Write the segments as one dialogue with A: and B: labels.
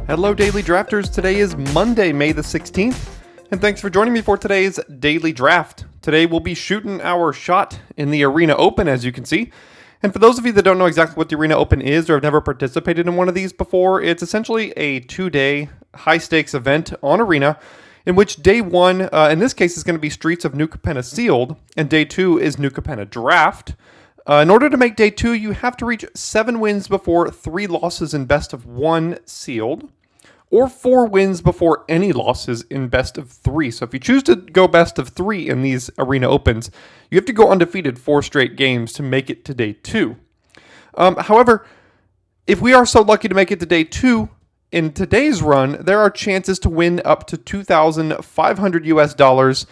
A: Hello Daily Drafters, today is Monday, May the 16th, and thanks for joining me for today's Daily Draft. Today we'll be shooting our shot in the Arena Open, as you can see. And for those of you that don't know exactly what the Arena Open is or have never participated in one of these before, it's essentially a 2-day high-stakes event on Arena in which day 1, in this case, is going to be Streets of New Capenna Sealed, and day 2 is New Capenna Draft. In order to make day 2, you have to reach 7 wins before 3 losses in best of 1 sealed, or 4 wins before any losses in best of 3. So if you choose to go best of 3 in these Arena Opens, you have to go undefeated 4 straight games to make it to day 2. However, if we are so lucky to make it to day 2, in today's run, there are chances to win up to $2,500 US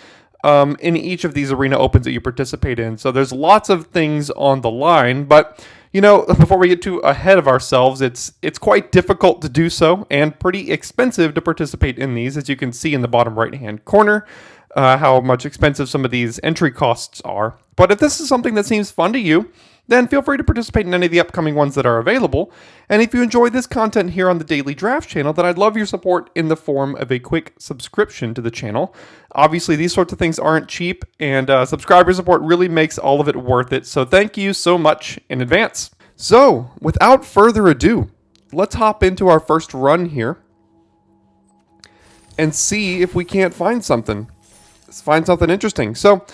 A: in each of these Arena Opens that you participate in. So there's lots of things on the line, but you know, before we get too ahead of ourselves, it's quite difficult to do so and pretty expensive to participate in these, as you can see in the bottom right-hand corner, how much expensive some of these entry costs are. But if this is something that seems fun to you, then feel free to participate in any of the upcoming ones that are available. And if you enjoy this content here on the Daily Draft channel, then I'd love your support in the form of a quick subscription to the channel. Obviously, these sorts of things aren't cheap, and subscriber support really makes all of it worth it. So thank you so much in advance. So, without further ado, let's hop into our first run here and see if we can't find something. Let's find something interesting. So,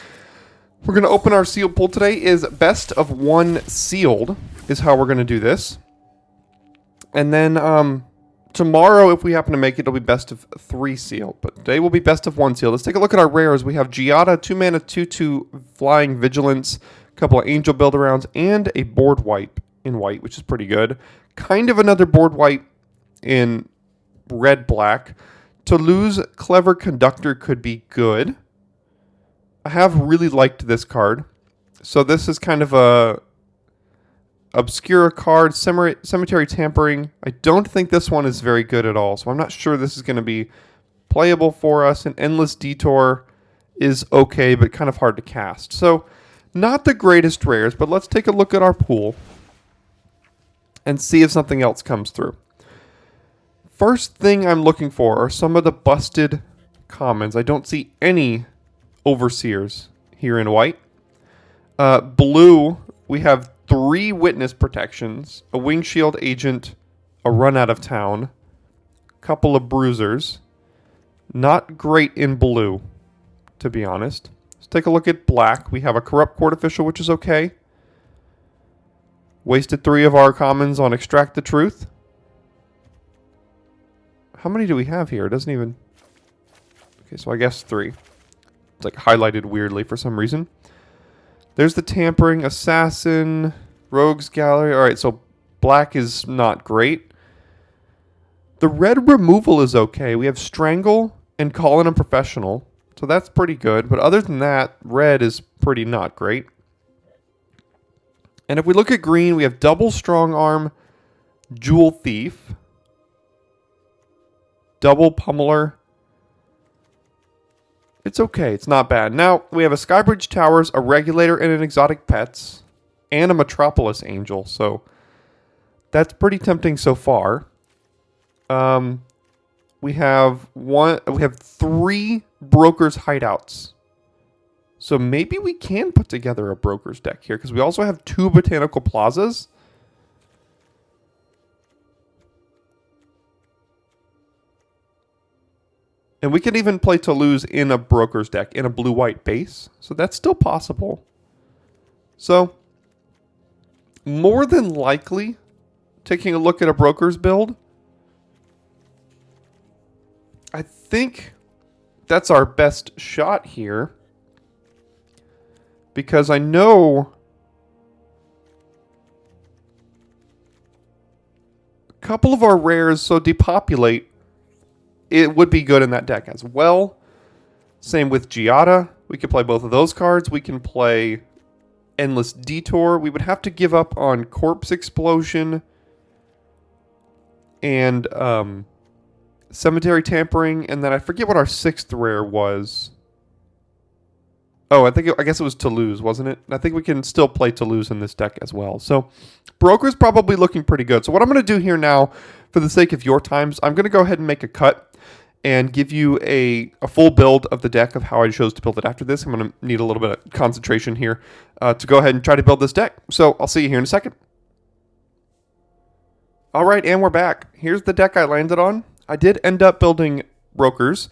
A: we're going to open our sealed pool today. Is best of 1 sealed is how we're going to do this. And then tomorrow, if we happen to make it, it'll be best of 3 sealed. But today will be best of 1 sealed. Let's take a look at our rares. We have Giada, 2 mana, 2/2 Flying Vigilance, a couple of Angel Build-Arounds, and a board wipe in white, which is pretty good. Kind of another board wipe in red-black. To lose Clever Conductor could be good. I have really liked this card. So this is kind of a obscure card, Cemetery Tampering. I don't think this one is very good at all, so I'm not sure this is going to be playable for us. An Endless Detour is okay, but kind of hard to cast. So not the greatest rares, but let's take a look at our pool and see if something else comes through. First thing I'm looking for are some of the busted commons. I don't see any Overseers here in white. Blue, we have 3 Witness Protections, a Wing Shield Agent, a Run Out of Town, a couple of Bruisers. Not great in blue, to be honest. Let's take a look at black. We have a Corrupt Court Official, which is okay. Wasted 3 of our commons on Extract the Truth. How many do we have here? It doesn't even... Okay, so I guess 3. It's like highlighted weirdly for some reason. There's the Tampering, Assassin, Rogues Gallery. Alright, so black is not great. The red removal is okay. We have Strangle and Call in a Professional. So that's pretty good. But other than that, red is pretty not great. And if we look at green, we have Double Strong Arm, Jewel Thief, Double Pummeler. It's okay. It's not bad. Now, we have a Skybridge Towers, a Regulator, and an Exotic Pets, and a Metropolis Angel. So, that's pretty tempting so far. We have 3 Brokers Hideouts. So, maybe we can put together a Brokers deck here, because we also have 2 Botanical Plazas. And we can even play Toulouse in a Broker's deck, in a blue-white base. So that's still possible. So, more than likely, taking a look at a Broker's build, I think that's our best shot here. Because I know a couple of our rares, so Depopulate, it would be good in that deck as well. Same with Giada. We could play both of those cards. We can play Endless Detour. We would have to give up on Corpse Explosion and Cemetery Tampering. And then I forget what our 6th rare was. Oh, I guess it was Toulouse, wasn't it? I think we can still play Toulouse in this deck as well. So, Broker's probably looking pretty good. So what I'm going to do here now, for the sake of your times, I'm going to go ahead and make a cut and give you a full build of the deck of how I chose to build it after this. I'm going to need a little bit of concentration here to go ahead and try to build this deck. So I'll see you here in a second. All right, and we're back. Here's the deck I landed on. I did end up building Brokers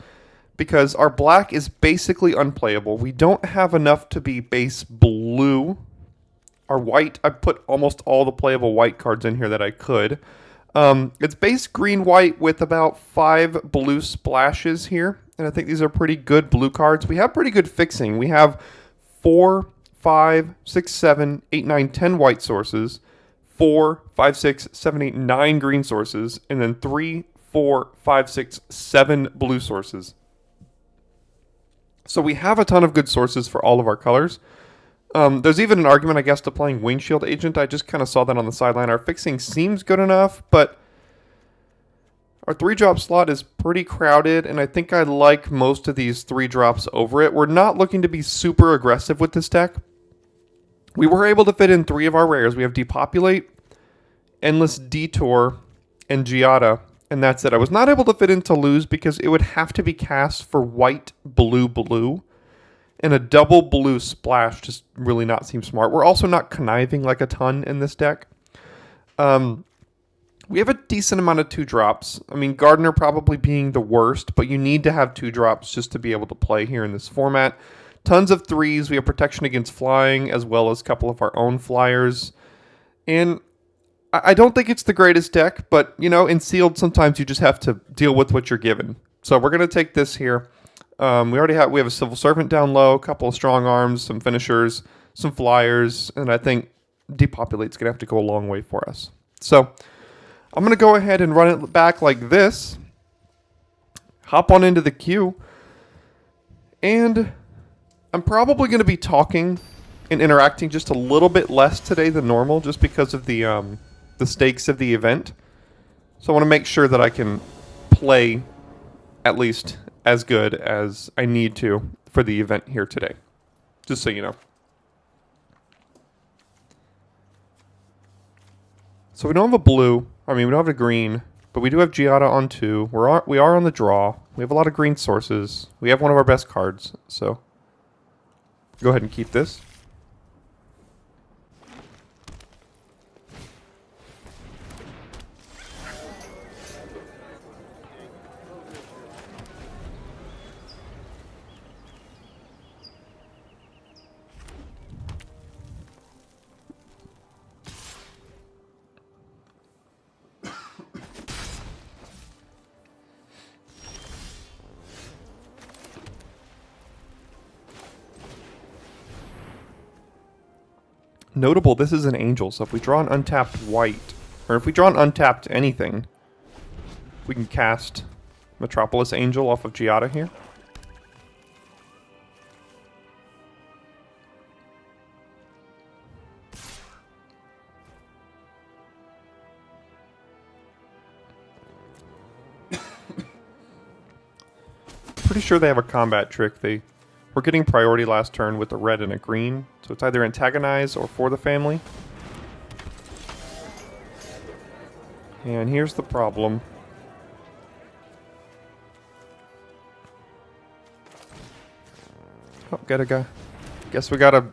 A: because our black is basically unplayable. We don't have enough to be base blue. Our white, I put almost all the playable white cards in here that I could. It's base green-white with about 5 blue splashes here. And I think these are pretty good blue cards. We have pretty good fixing. We have 4, 5, 6, 7, 8, 9, 10 white sources. 4, 5, 6, 7, 8, 9 green sources, and then 3, 4, 5, 6, 7 blue sources. So we have a ton of good sources for all of our colors. There's even an argument, I guess, to playing Windshield Agent. I just kind of saw that on the sideline. Our fixing seems good enough, but our 3-drop slot is pretty crowded, and I think I like most of these 3 drops over it. We're not looking to be super aggressive with this deck. We were able to fit in 3 of our rares. We have Depopulate, Endless Detour, and Giada, and that's it. I was not able to fit in Toulouse because it would have to be cast for white, blue, blue, and a double blue splash just really not seems smart. We're also not conniving like a ton in this deck. We have a decent amount of 2-drops. I mean, Gardener probably being the worst, but you need to have 2-drops just to be able to play here in this format. Tons of 3s. We have protection against flying, as well as a couple of our own flyers. And I don't think it's the greatest deck, but, you know, in Sealed, sometimes you just have to deal with what you're given. So we're going to take this here. We have a Civil Servant down low, a couple of Strong Arms, some finishers, some flyers, and I think Depopulate's going to have to go a long way for us. So I'm going to go ahead and run it back like this. Hop on into the queue. And I'm probably going to be talking and interacting just a little bit less today than normal, just because of the stakes of the event. So I want to make sure that I can play at least as good as I need to for the event here today. Just so you know. So we don't have a blue. I mean, we don't have a green, but we do have Giada on 2. We are on the draw. We have a lot of green sources. We have one of our best cards, so go ahead and keep this. Notable, this is an angel, so if we draw an untapped white, or if we draw an untapped anything, we can cast Metropolis Angel off of Giada here. Pretty sure they have a combat trick. We're getting priority last turn with a red and a green, so it's either antagonize or for the family. And here's the problem. Oh, gotta go. Guess we gotta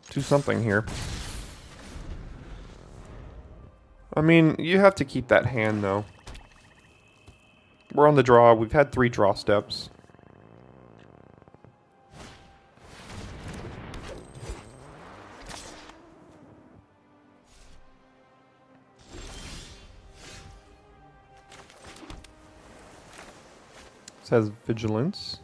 A: do something here. I mean, you have to keep that hand, though. We're on the draw. We've had 3 draw steps. This has Vigilance.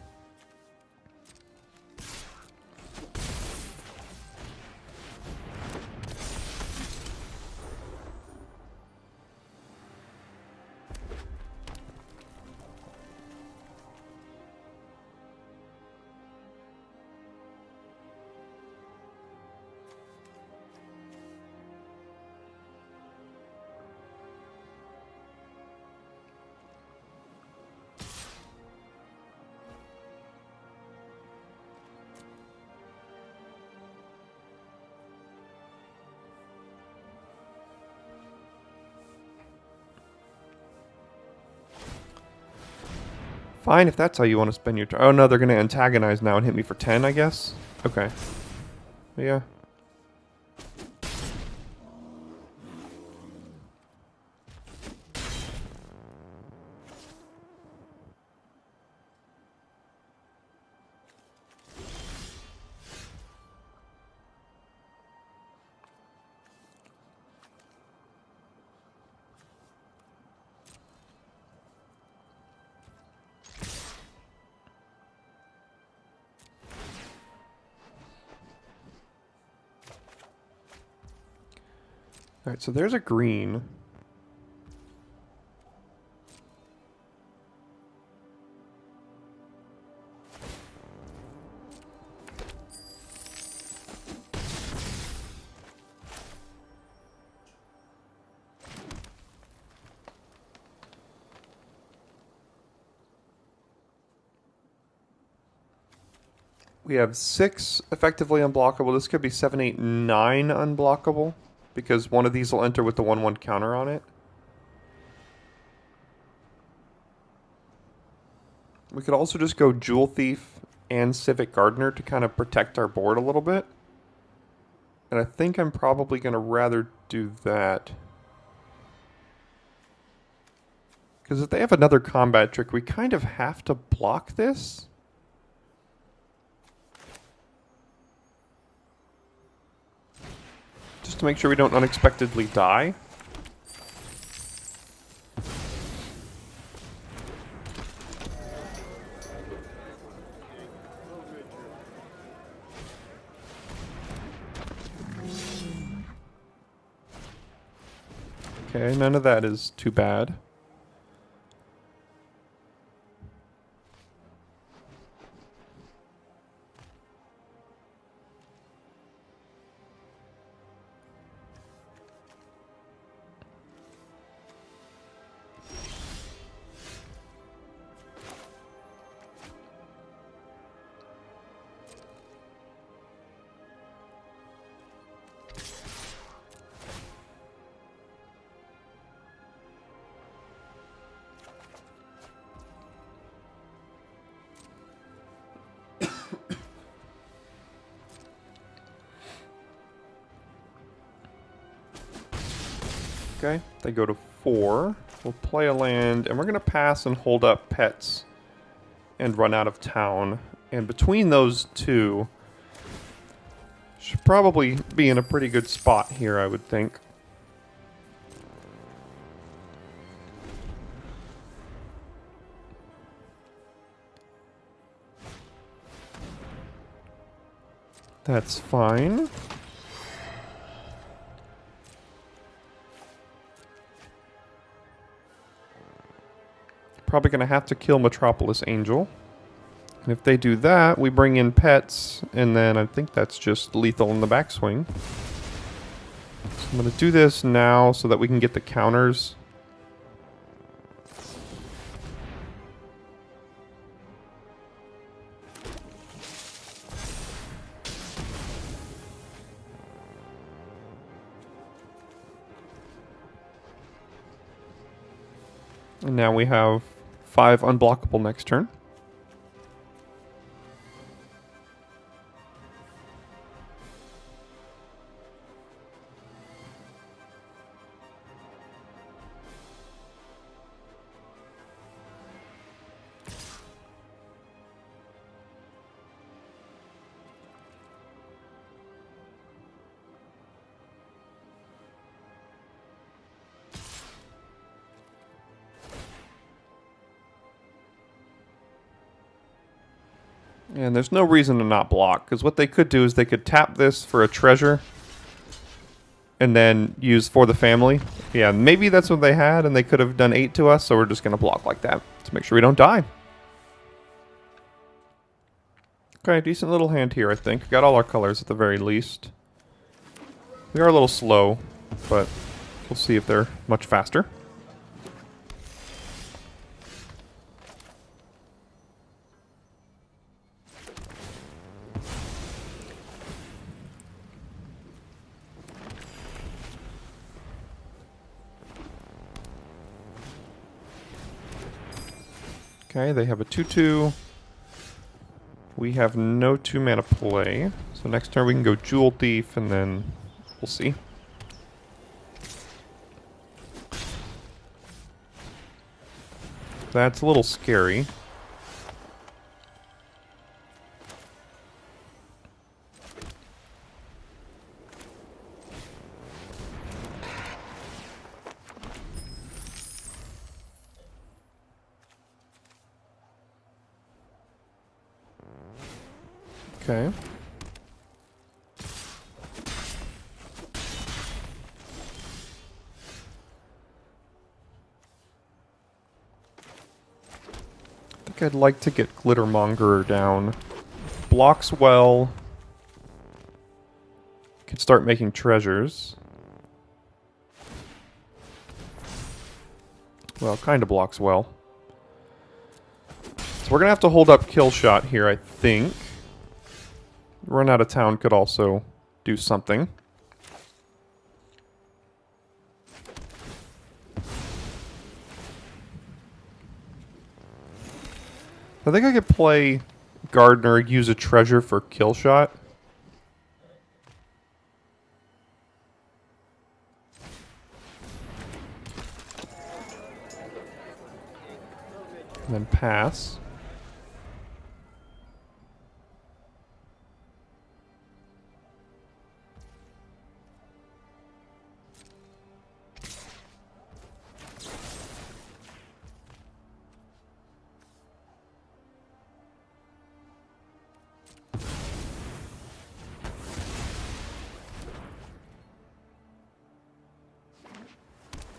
A: Fine, if that's how you want to spend your turn. Oh no, they're going to antagonize now and hit me for 10, I guess? Okay. Yeah. Alright, so there's a green. We have 6 effectively unblockable. This could be 7, 8, 9 unblockable. Because one of these will enter with the 1/1 counter on it. We could also just go Jewel Thief and Civic Gardener to kind of protect our board a little bit. And I think I'm probably going to rather do that. Because if they have another combat trick, we kind of have to block this. Just to make sure we don't unexpectedly die. Okay, none of that is too bad. Okay, they go to 4. We'll play a land, and we're going to pass and hold up pets and run out of town. And between those two, should probably be in a pretty good spot here, I would think. That's fine. Probably going to have to kill Metropolis Angel. And if they do that, we bring in pets, and then I think that's just lethal in the backswing. So I'm going to do this now so that we can get the counters. And now we have 5 unblockable next turn. And there's no reason to not block, because what they could do is they could tap this for a treasure and then use for the family. Yeah, maybe that's what they had, and they could have done 8 to us, so we're just going to block like that to make sure we don't die. Okay, decent little hand here, I think. Got all our colors at the very least. We are a little slow, but we'll see if they're much faster. Okay, they have a 2/2. We have no 2-mana play. So next turn we can go Jewel Thief, and then we'll see. That's a little scary. Okay. I think I'd like to get Glittermonger down. Blocks well. Could start making treasures. Well, kind of blocks well. So we're going to have to hold up Kill Shot here, I think. Run out of town could also do something. I think I could play Gardener, use a treasure for Kill Shot. And then pass.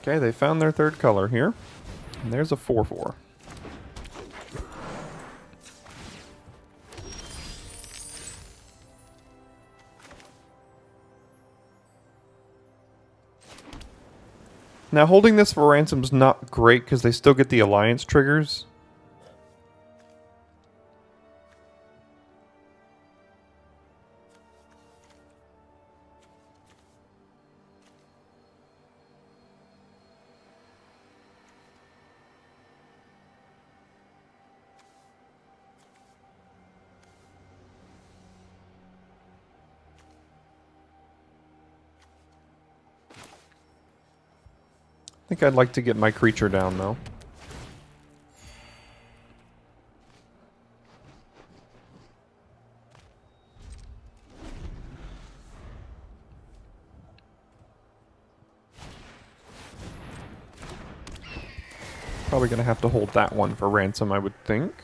A: Okay, they found their third color here. And there's a 4/4. Now, holding this for ransom's not great because they still get the alliance triggers. I think I'd like to get my creature down, though. Probably going to have to hold that one for ransom, I would think.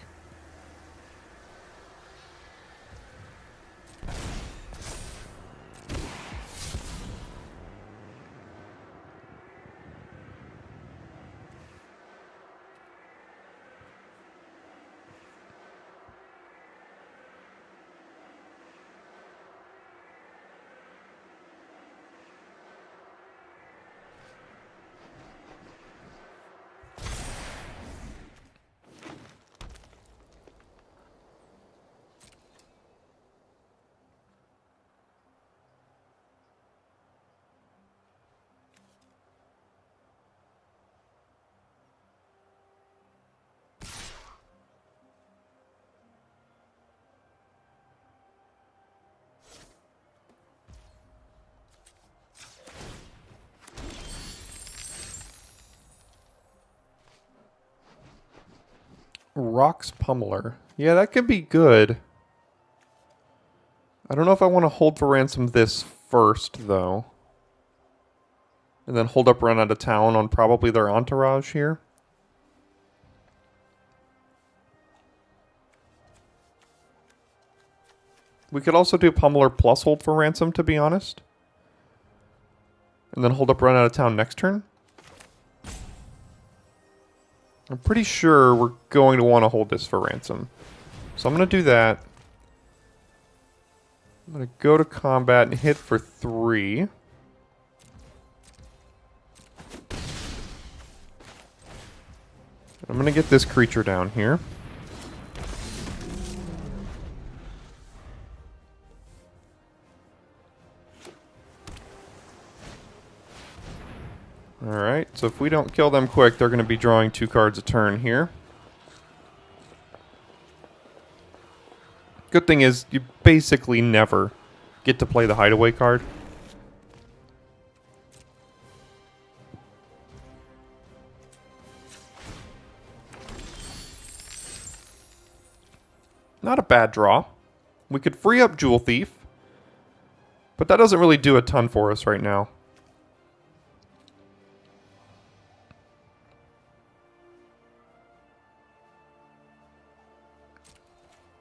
A: Rock's Pummeler. Yeah, that could be good. I don't know if I want to hold for ransom this first, though. And then hold up Run Out of Town on probably their entourage here. We could also do Pummeler plus hold for ransom, to be honest. And then hold up Run Out of Town next turn. I'm pretty sure we're going to want to hold this for ransom. So I'm going to do that. I'm going to go to combat and hit for 3. I'm going to get this creature down here. Alright, so if we don't kill them quick, they're going to be drawing 2 cards a turn here. Good thing is you basically never get to play the hideaway card. Not a bad draw. We could free up Jewel Thief, but that doesn't really do a ton for us right now.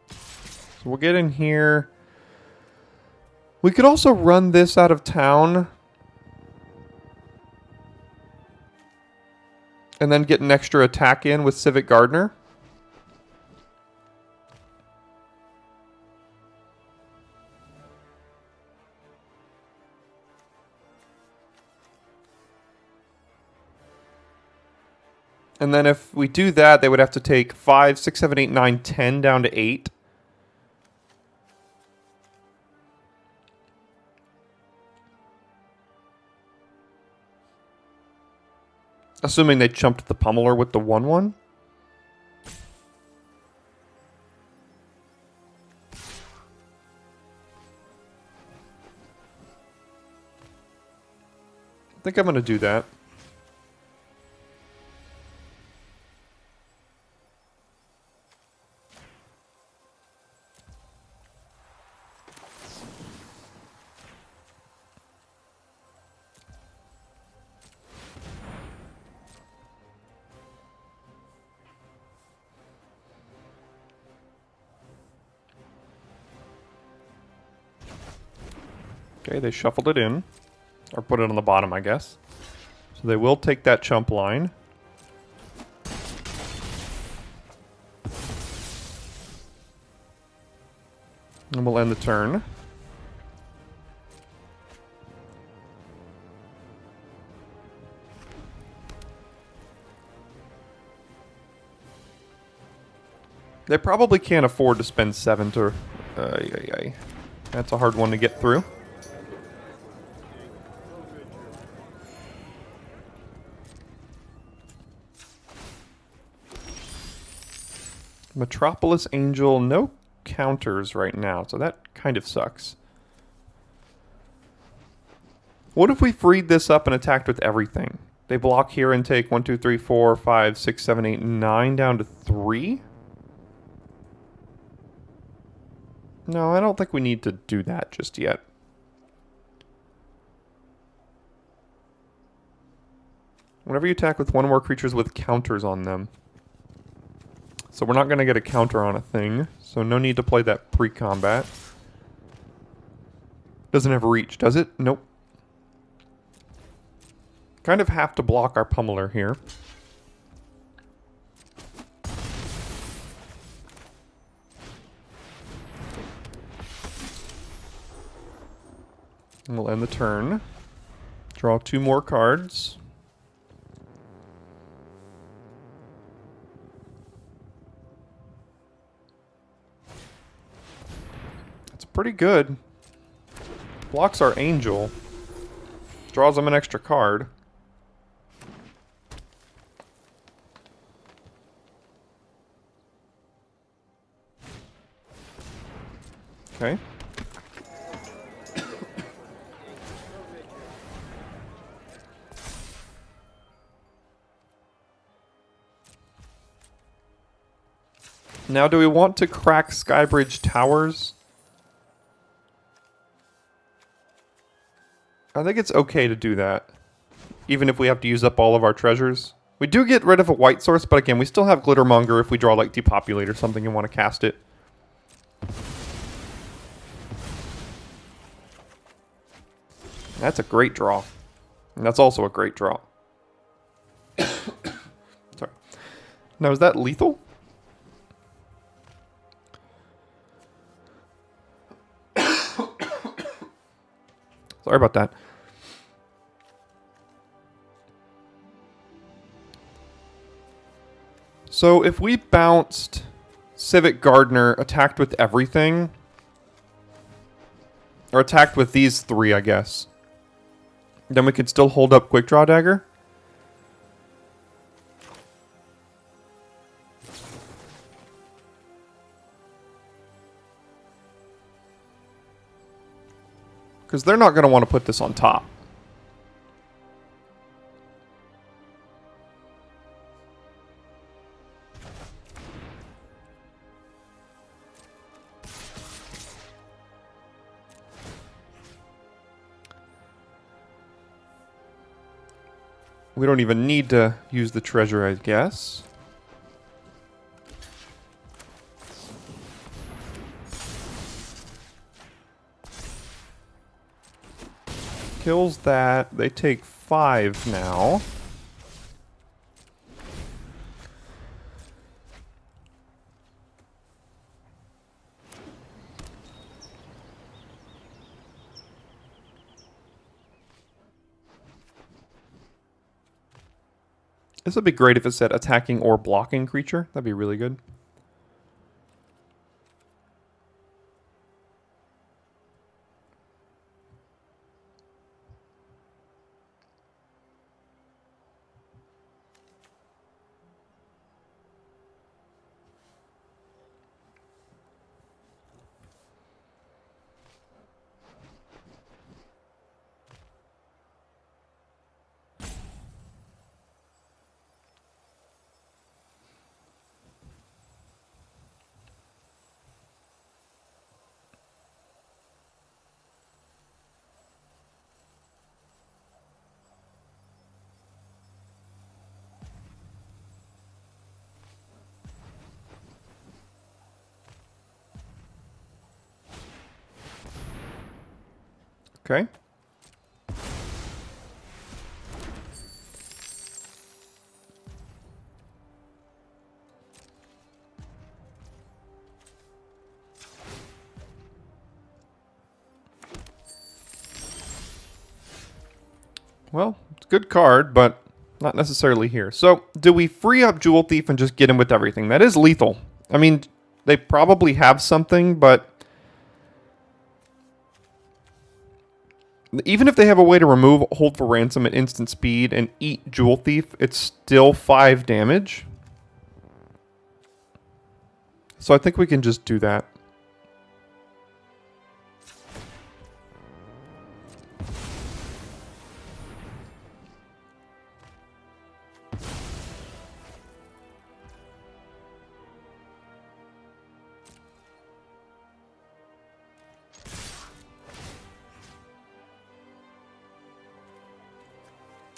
A: So we'll get in here. We could also run this out of town and then get an extra attack in with Civic Gardener. And then if we do that, they would have to take 5, 6, 7, 8, 9, 10 down to 8. Assuming they chumped the pummeler with the 1/1. I think I'm going to do that. Okay, they shuffled it in. Or put it on the bottom, I guess. So they will take that chump line. And we'll end the turn. They probably can't afford to spend 7 to... That's a hard one to get through. Metropolis Angel, no counters right now, so that kind of sucks. What if we freed this up and attacked with everything? They block here and take 1, 2, 3, 4, 5, 6, 7, 8, 9 down to 3? No, I don't think we need to do that just yet. Whenever you attack with one or more creatures with counters on them. So we're not going to get a counter on a thing, so no need to play that pre-combat. Doesn't have reach, does it? Nope. Kind of have to block our pummeler here. And we'll end the turn. Draw 2 more cards. Pretty good. Blocks our angel. Draws them an extra card. Okay. Now, do we want to crack Skybridge Towers? I think it's okay to do that, even if we have to use up all of our treasures. We do get rid of a white source, but again, we still have Glittermonger if we draw like Depopulate or something and want to cast it. That's a great draw. And that's also a great draw. Sorry. Now, is that lethal? Sorry about that. So if we bounced Civic Gardener, attacked with everything, or attacked with these 3, I guess, then we could still hold up Quick Draw Dagger. because they're not going to want to put this on top. We don't even need to use the treasure, I guess. Kills that. They take 5 now. This would be great if it said attacking or blocking creature. That'd be really good. Okay. Well, it's a good card, but not necessarily here. So, do we free up Jewel Thief and just get him with everything? That is lethal. I mean, they probably have something, but even if they have a way to remove Hold for Ransom at instant speed and eat Jewel Thief, it's still 5 damage. So I think we can just do that.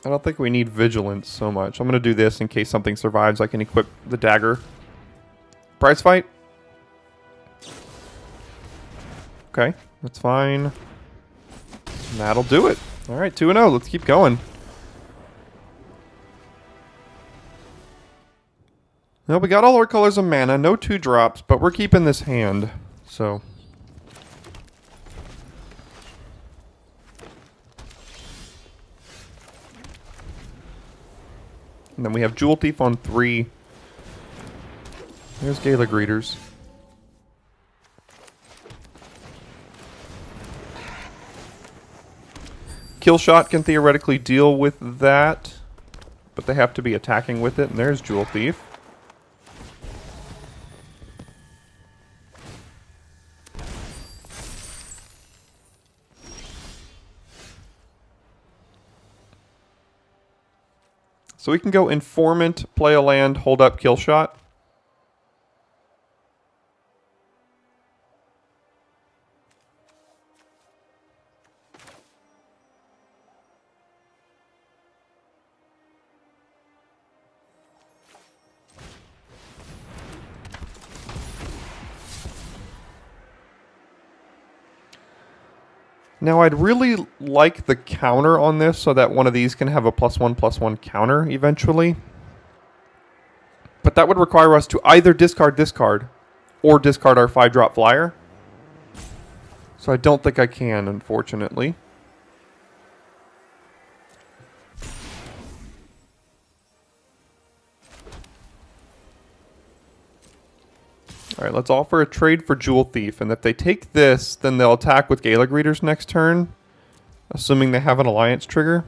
A: I don't think we need Vigilance so much. I'm going to do this in case something survives. I can equip the dagger. Prize fight? Okay, that's fine. And that'll do it. Alright, 2-0. Let's keep going. Now, we got all our colors of mana. No 2 drops, but we're keeping this hand. So... and then we have Jewel Thief on 3. There's Gala Greeters. Kill Shot can theoretically deal with that, but they have to be attacking with it, and there's Jewel Thief. So we can go Informant, play a land, hold up, Kill Shot. Now, I'd really like the counter on this so that one of these can have a +1/+1 counter eventually. But that would require us to either discard, or discard our 5-drop flyer. So I don't think I can, unfortunately. Alright, let's offer a trade for Jewel Thief, and if they take this, then they'll attack with Gala Greeters next turn, assuming they have an alliance trigger.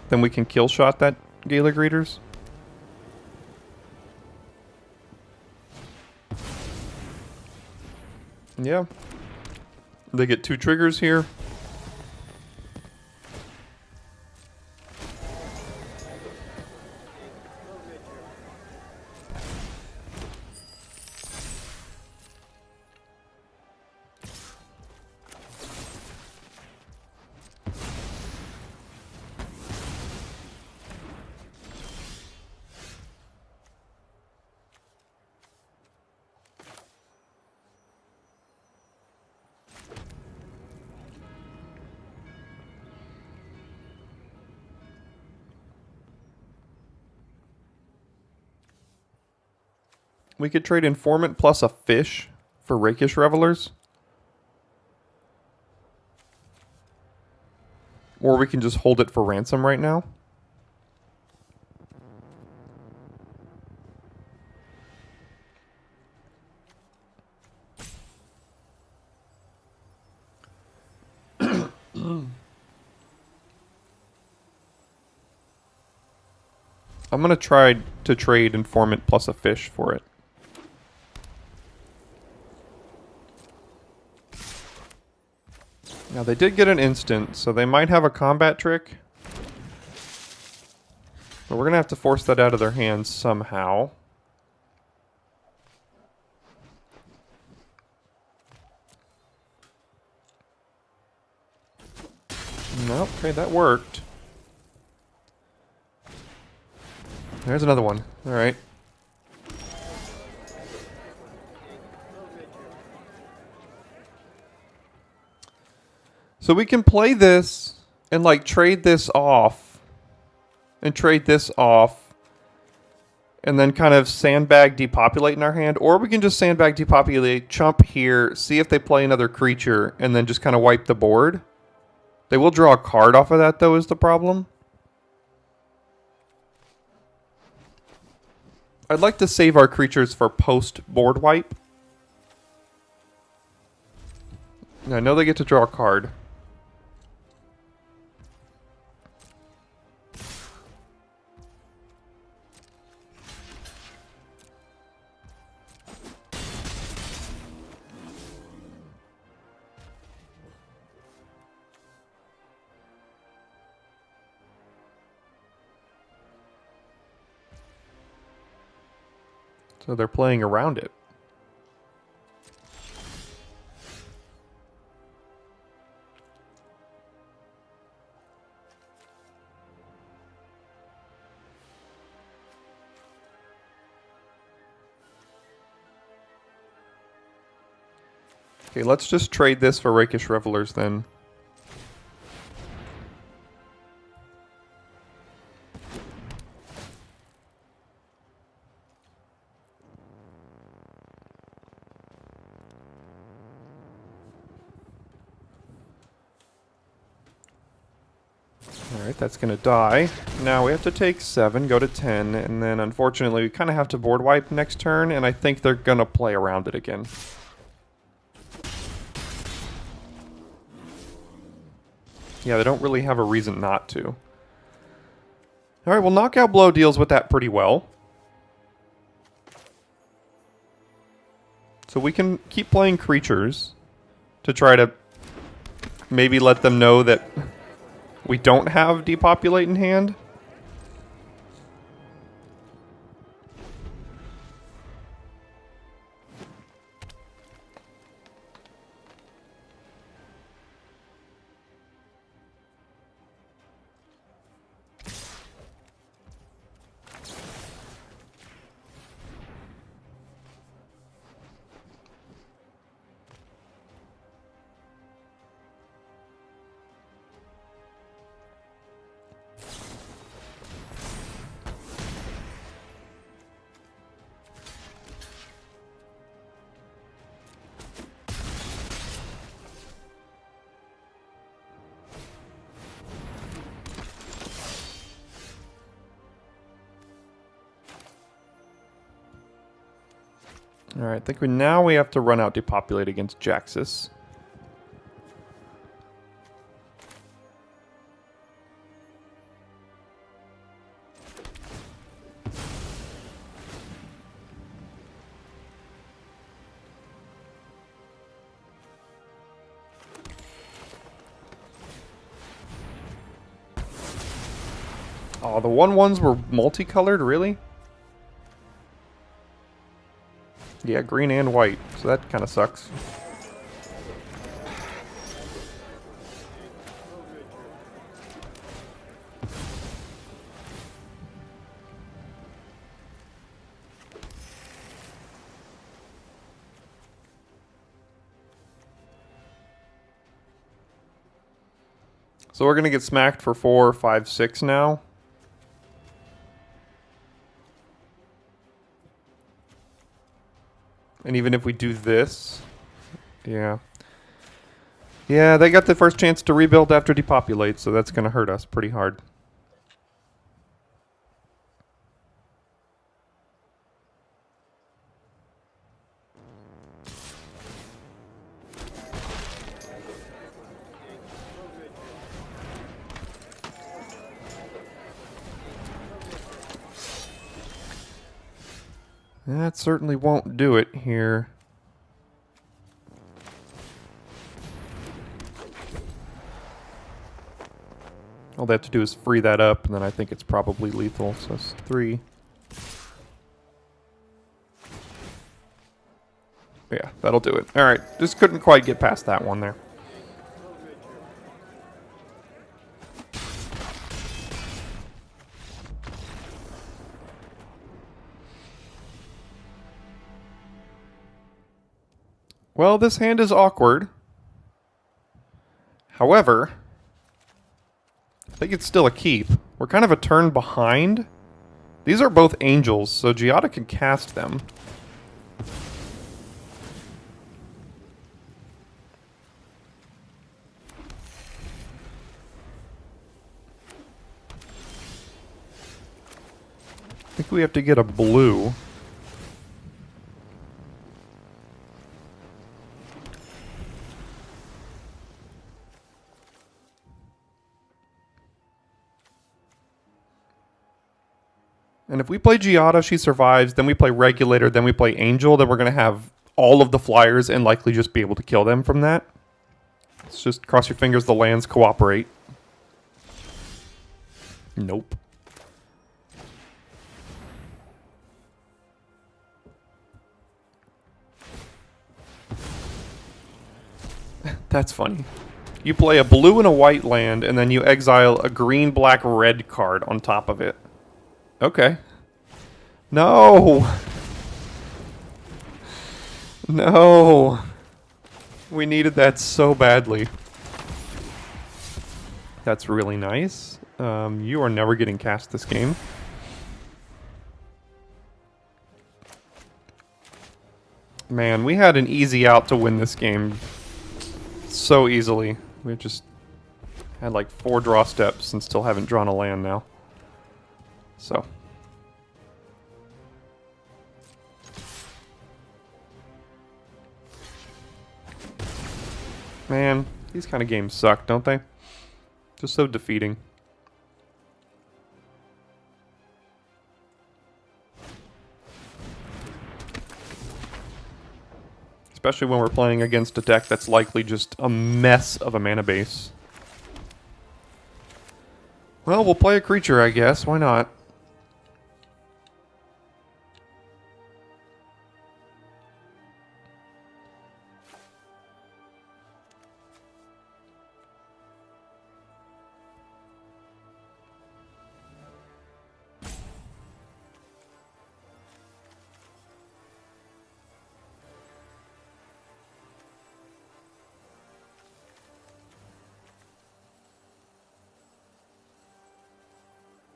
A: Then we can Kill Shot that Gala Greeters. Yeah. They get 2 triggers here. We could trade Informant plus a fish for Rakish Revelers. Or we can just hold it for ransom right now. I'm going to try to trade Informant plus a fish for it. Now, they did get an instant, so they might have a combat trick. But we're going to have to force that out of their hands somehow. Nope, okay, that worked. There's another one. All right. So we can play this and like trade this off and trade this off and then kind of sandbag depopulate in our hand, or we can just sandbag depopulate, chump here, see if they play another creature, and then just kind of wipe the board. They will draw a card off of that, though, is the problem. I'd like to save our creatures for post-board wipe. I know they get to draw a card. So they're playing around it. Okay, let's just trade this for Rakish Revelers then. Alright, that's going to die. Now we have to take 7, go to 10, and then unfortunately we kind of have to board wipe next turn, and I think they're going to play around it again. Yeah, they don't really have a reason not to. Alright, well, Knockout Blow deals with that pretty well. So we can keep playing creatures to try to maybe let them know that we don't have Depopulate in hand. Alright, I think now we have to run out Depopulate against Jaxus. Oh, the 1/1s were multicolored, really? Yeah, green and white, so that kind of sucks. So we're going to get smacked for 4, 5, 6 now. And even if we do this, yeah. Yeah, they got the first chance to rebuild after depopulate, so that's going to hurt us pretty hard. That certainly won't do it here. All they have to do is free that up, and then I think it's probably lethal. So it's 3. Yeah, that'll do it. All right, just couldn't quite get past that one there. Well, this hand is awkward. However, I think it's still a keep. We're kind of a turn behind. These are both angels, so Giada can cast them. I think we have to get a blue. And if we play Giada, she survives, then we play Regulator, then we play Angel, then we're going to have all of the flyers and likely just be able to kill them from that. Let's just cross your fingers the lands cooperate. Nope. That's funny. You play a blue and a white land, and then you exile a green, black, red card on top of it. Okay. No! No! We needed that so badly. That's really nice. You are never getting cast this game. Man, we had an easy out to win this game so easily. We just had like 4 draw steps and still haven't drawn a land now. So. Man, these kind of games suck, don't they? Just so defeating. Especially when we're playing against a deck that's likely just a mess of a mana base. Well, we'll play a creature, I guess. Why not?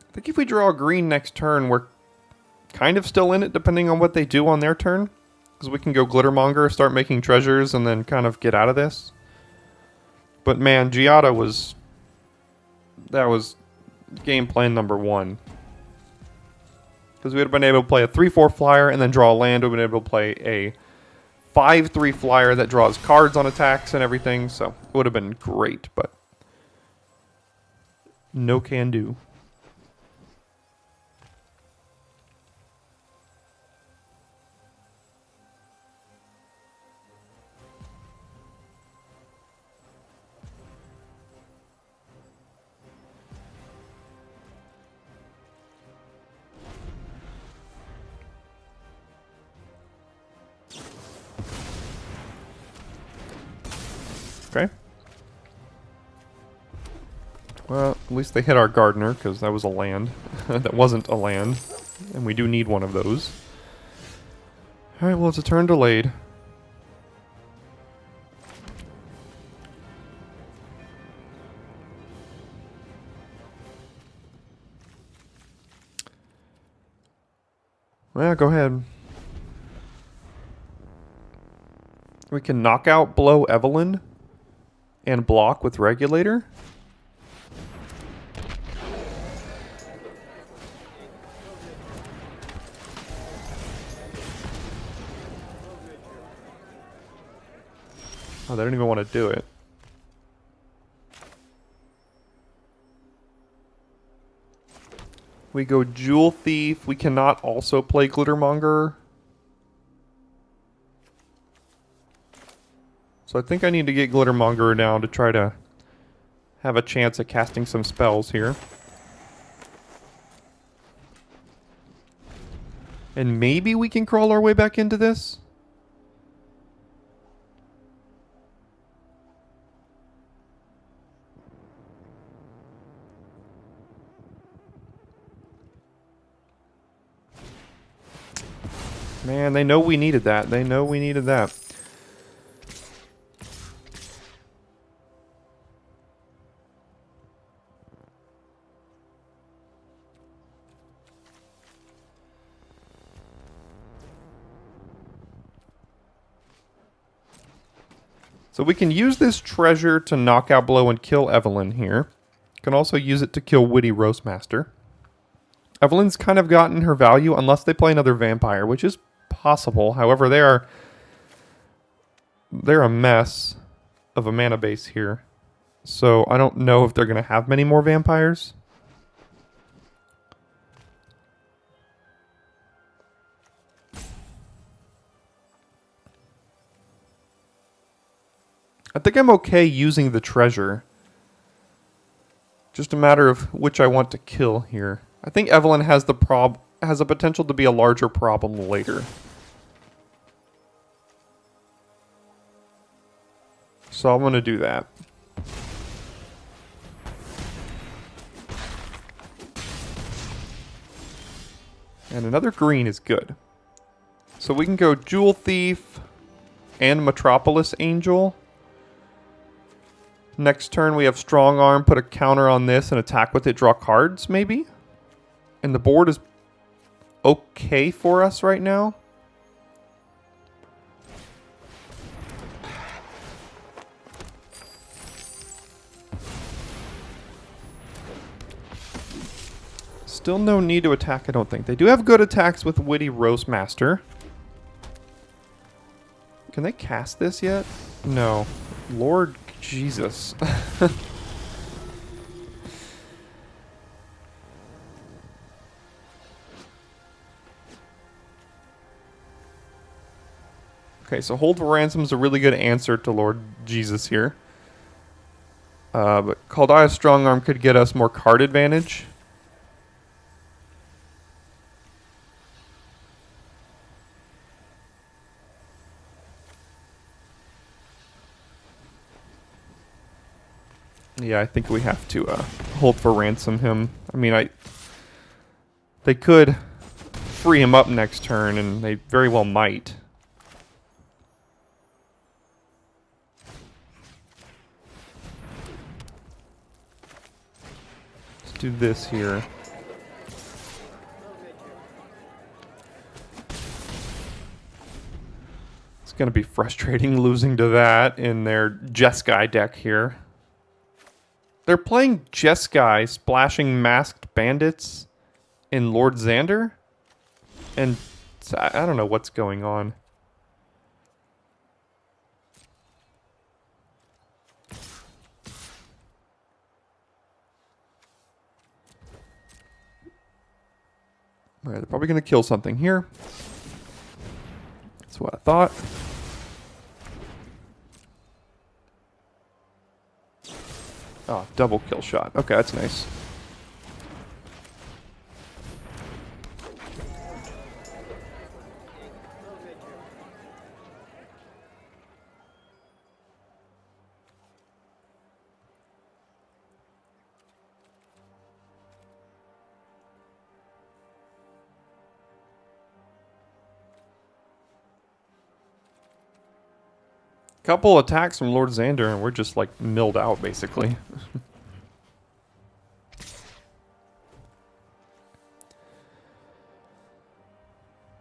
A: I think if we draw a green next turn, we're kind of still in it, depending on what they do on their turn. Because we can go Glittermonger, start making treasures, and then kind of get out of this. But man, Giada was... That was game plan number 1. Because we would have been able to play a 3/4 flyer and then draw a land. We would have been able to play a 5/3 flyer that draws cards on attacks and everything. So it would have been great, but no can do. Okay. Well, at least they hit our gardener, because that was a land. That wasn't a land. And we do need one of those. Alright, well, it's a turn delayed. Well, go ahead. We can knock out Blow Evelyn and block with Regulator. Oh, they don't even want to do it. We go Jewel Thief. We cannot also play Glittermonger. So I think I need to get Glittermonger down to try to have a chance at casting some spells here. And maybe we can crawl our way back into this? Man, they know we needed that. They know we needed that. So we can use this treasure to knock out Blow and kill Evelyn here. Can also use it to kill Witty Roastmaster. Evelyn's kind of gotten her value unless they play another vampire, which is possible. However, they're a mess of a mana base here. So I don't know if they're going to have many more vampires. I think I'm okay using the treasure. Just a matter of which I want to kill here. I think Evelyn has the potential to be a larger problem later. So I'm going to do that. And another green is good. So we can go Jewel Thief and Metropolis Angel. Next turn we have Strong Arm, put a counter on this and attack with it, draw cards maybe? And the board is okay for us right now. Still no need to attack, I don't think. They do have good attacks with Witty Roastmaster. Can they cast this yet? No. Lord Jesus. Okay, so Hold for Ransom is a really good answer to Lord Jesus here. But Kaldia's Strong Arm could get us more card advantage. Yeah, I think we have to Hold for Ransom him. I mean, they could free him up next turn, and they very well might. Let's do this here. It's going to be frustrating losing to that in their Jeskai deck here. They're playing Jeskai, splashing Masked Bandits in Lord Xander? And I don't know what's going on. Alright, they're probably going to kill something here. That's what I thought. Oh, double kill shot. Okay, that's nice. couple attacks from Lord Xander and we're just like milled out basically.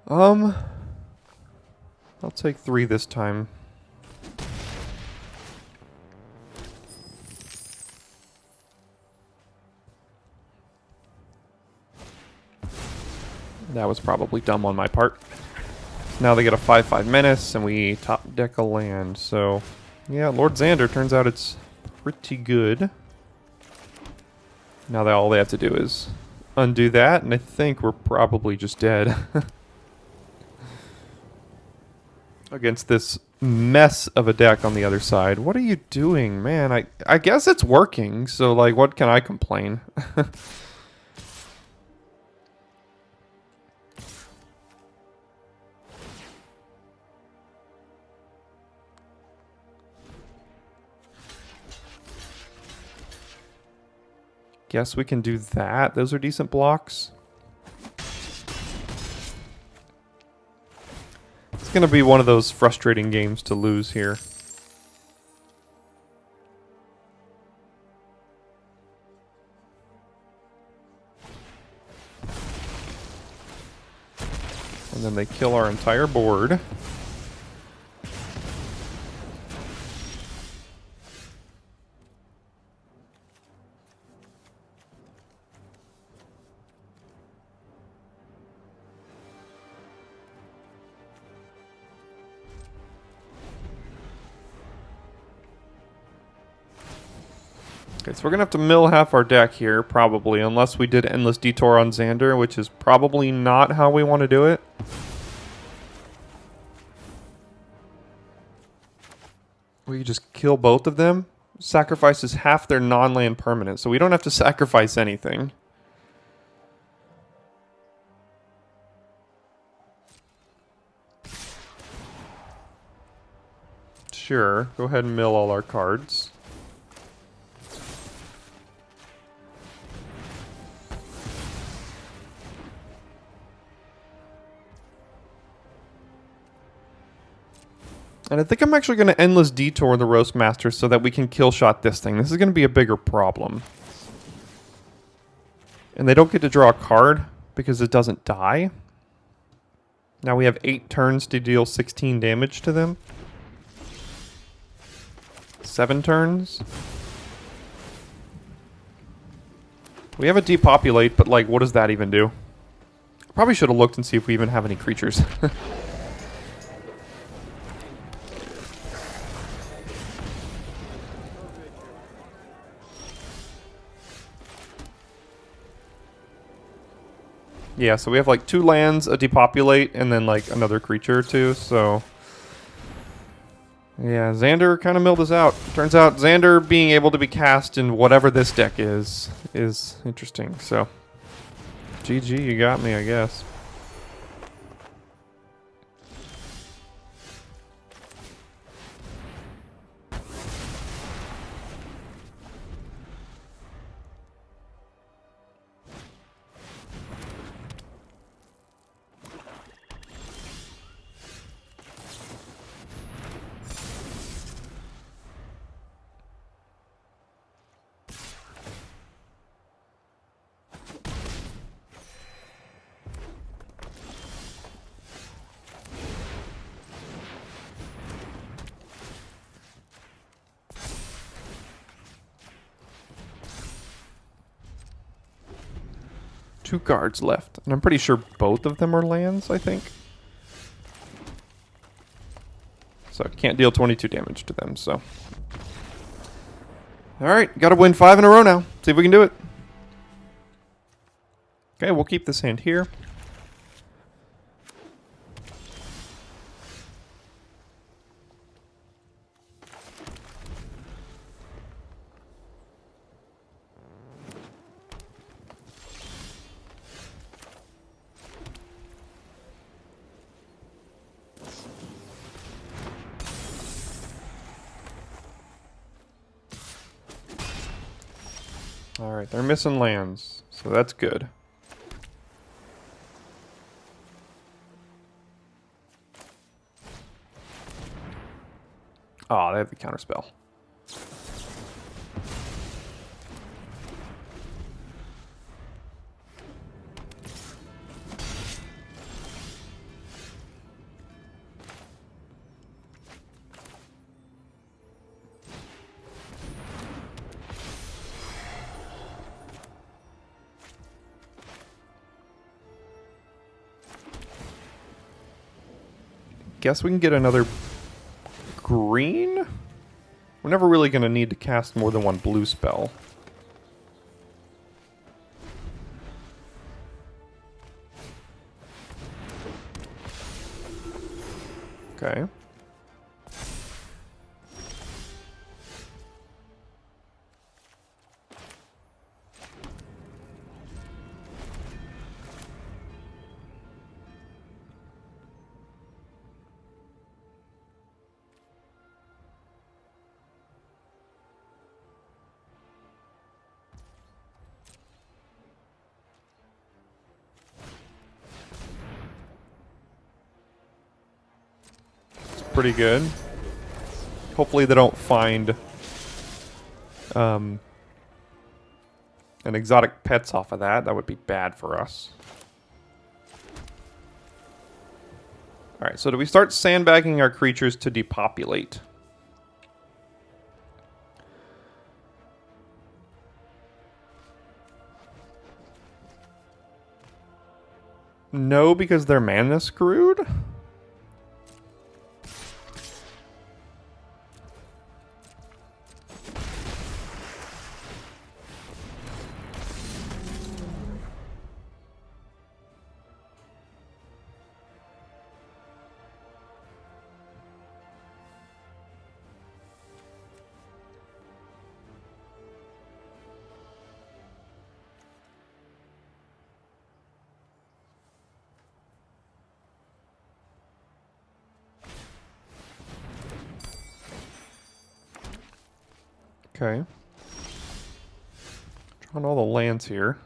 A: I'll take 3 this time. That was probably dumb on my part. Now they get a 5/5 menace and we top deck a land. So yeah, Lord Xander turns out it's pretty good. Now that all they have to do is undo that, and I think we're probably just dead. Against this mess of a deck on the other side. What are you doing, man? I guess it's working, so like what can I complain? Guess we can do that. Those are decent blocks. It's going to be one of those frustrating games to lose here. And then they kill our entire board. Okay, so we're going to have to mill half our deck here, probably, unless we did Endless Detour on Xander, which is probably not how we want to do it. We just kill both of them. Sacrifices half their non-land permanent, so we don't have to sacrifice anything. Sure, go ahead and mill all our cards. And I think I'm actually going to Endless Detour the Roast Master so that we can kill shot this thing. This is going to be a bigger problem. And they don't get to draw a card because it doesn't die. Now we have 8 turns to deal 16 damage to them. 7 turns. We have a depopulate, but like, what does that even do? Probably should have looked and see if we even have any creatures. Yeah, so we have like 2 lands, a depopulate, and then like another creature or 2, so... Yeah, Xander kind of milled us out. Turns out Xander being able to be cast in whatever this deck is interesting, so... GG, you got me, I guess. Two cards left, and I'm pretty sure both of them are lands, I think. So can't deal 22 damage to them, so. Alright, gotta win 5 in a row now. See if we can do it. Okay, we'll keep this hand here. Alright, they're missing lands, so that's good. Oh, they have the counterspell. Guess we can get another green? We're never really going to need to cast more than one blue spell. Okay. Pretty good. Hopefully they don't find an exotic pets off of that. That would be bad for us. Alright, so do we start sandbagging our creatures to depopulate? No, because they're mana screwed? Okay. Drawing all the lands here.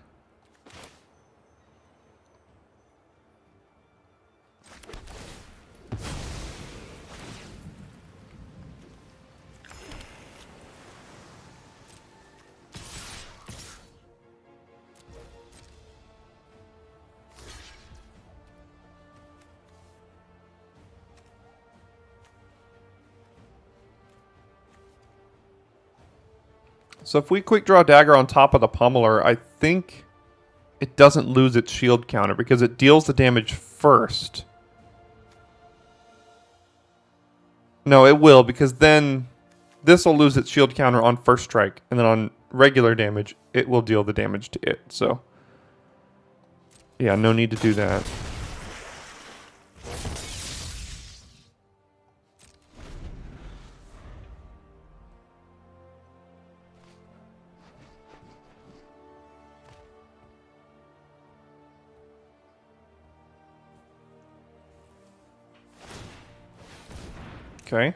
A: So if we quick draw dagger on top of the pummeler, I think it doesn't lose its shield counter because it deals the damage first. No, it will, because then this will lose its shield counter on first strike, and then on regular damage, it will deal the damage to it. So, yeah, no need to do that. Okay.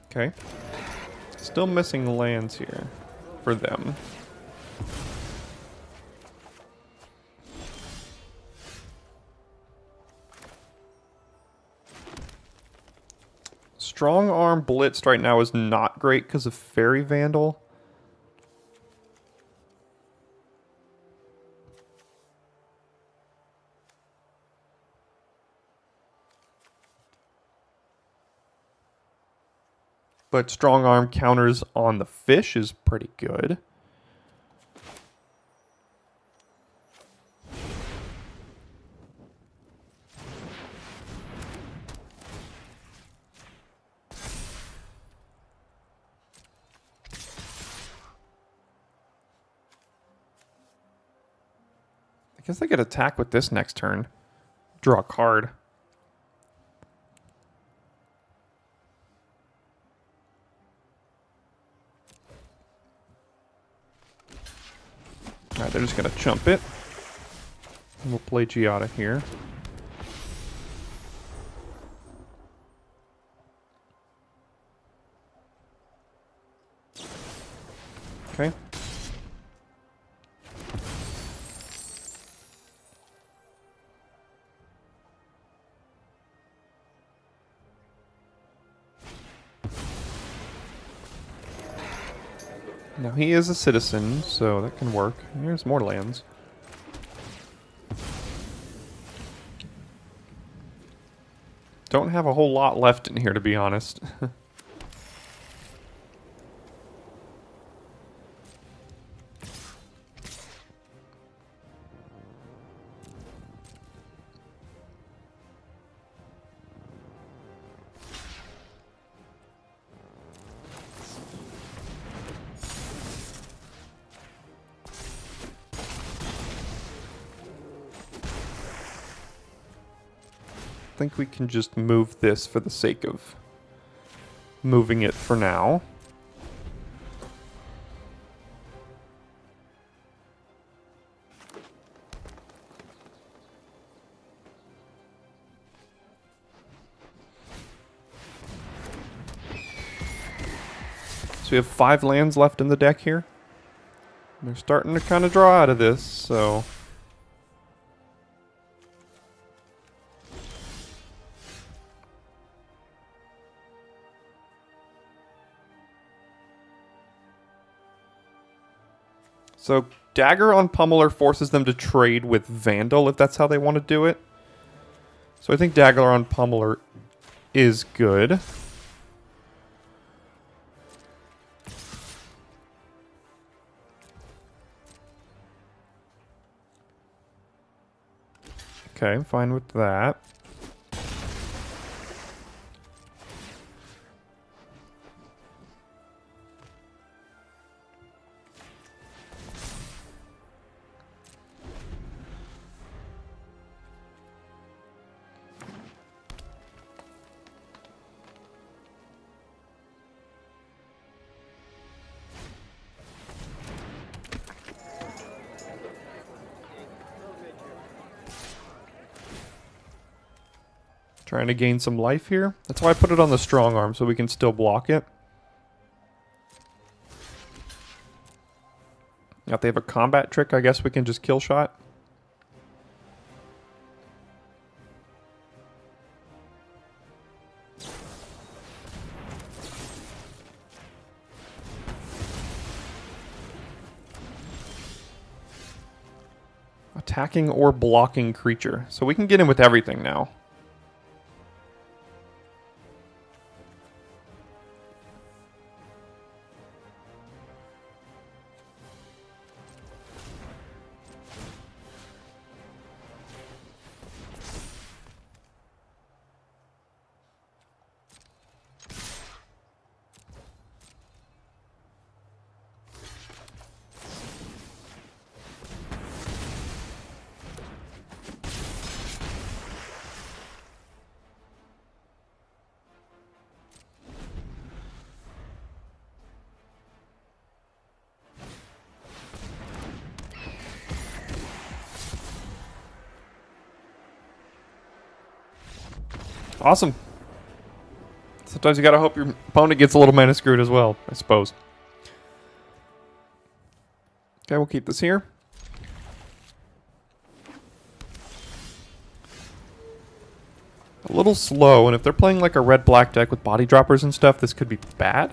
A: Okay. Still missing lands here for them. Strong Arm Blitzed right now is not great because of Fairy Vandal. But Strong Arm counters on the fish is pretty good. I guess I could attack with this next turn. Draw a card. They're just going to chump it. And we'll play Giada here. Okay. Now he is a citizen, so that can work. Here's more lands. Don't have a whole lot left in here, to be honest. I think we can just move this for the sake of moving it for now. So we have 5 lands left in the deck here. They're starting to kind of draw out of this, so... So Dagger on Pummeler forces them to trade with Vandal if that's how they want to do it. So I think Dagger on Pummeler is good. Okay, I'm fine with that. Trying to gain some life here. That's why I put it on the strong arm, so we can still block it. Now if they have a combat trick, I guess we can just kill shot. Attacking or blocking creature. So we can get in with everything now. Awesome. Sometimes you gotta hope your opponent gets a little mana screwed as well, I suppose. Okay, we'll keep this here. A little slow, and if they're playing like a red-black deck with body droppers and stuff, this could be bad.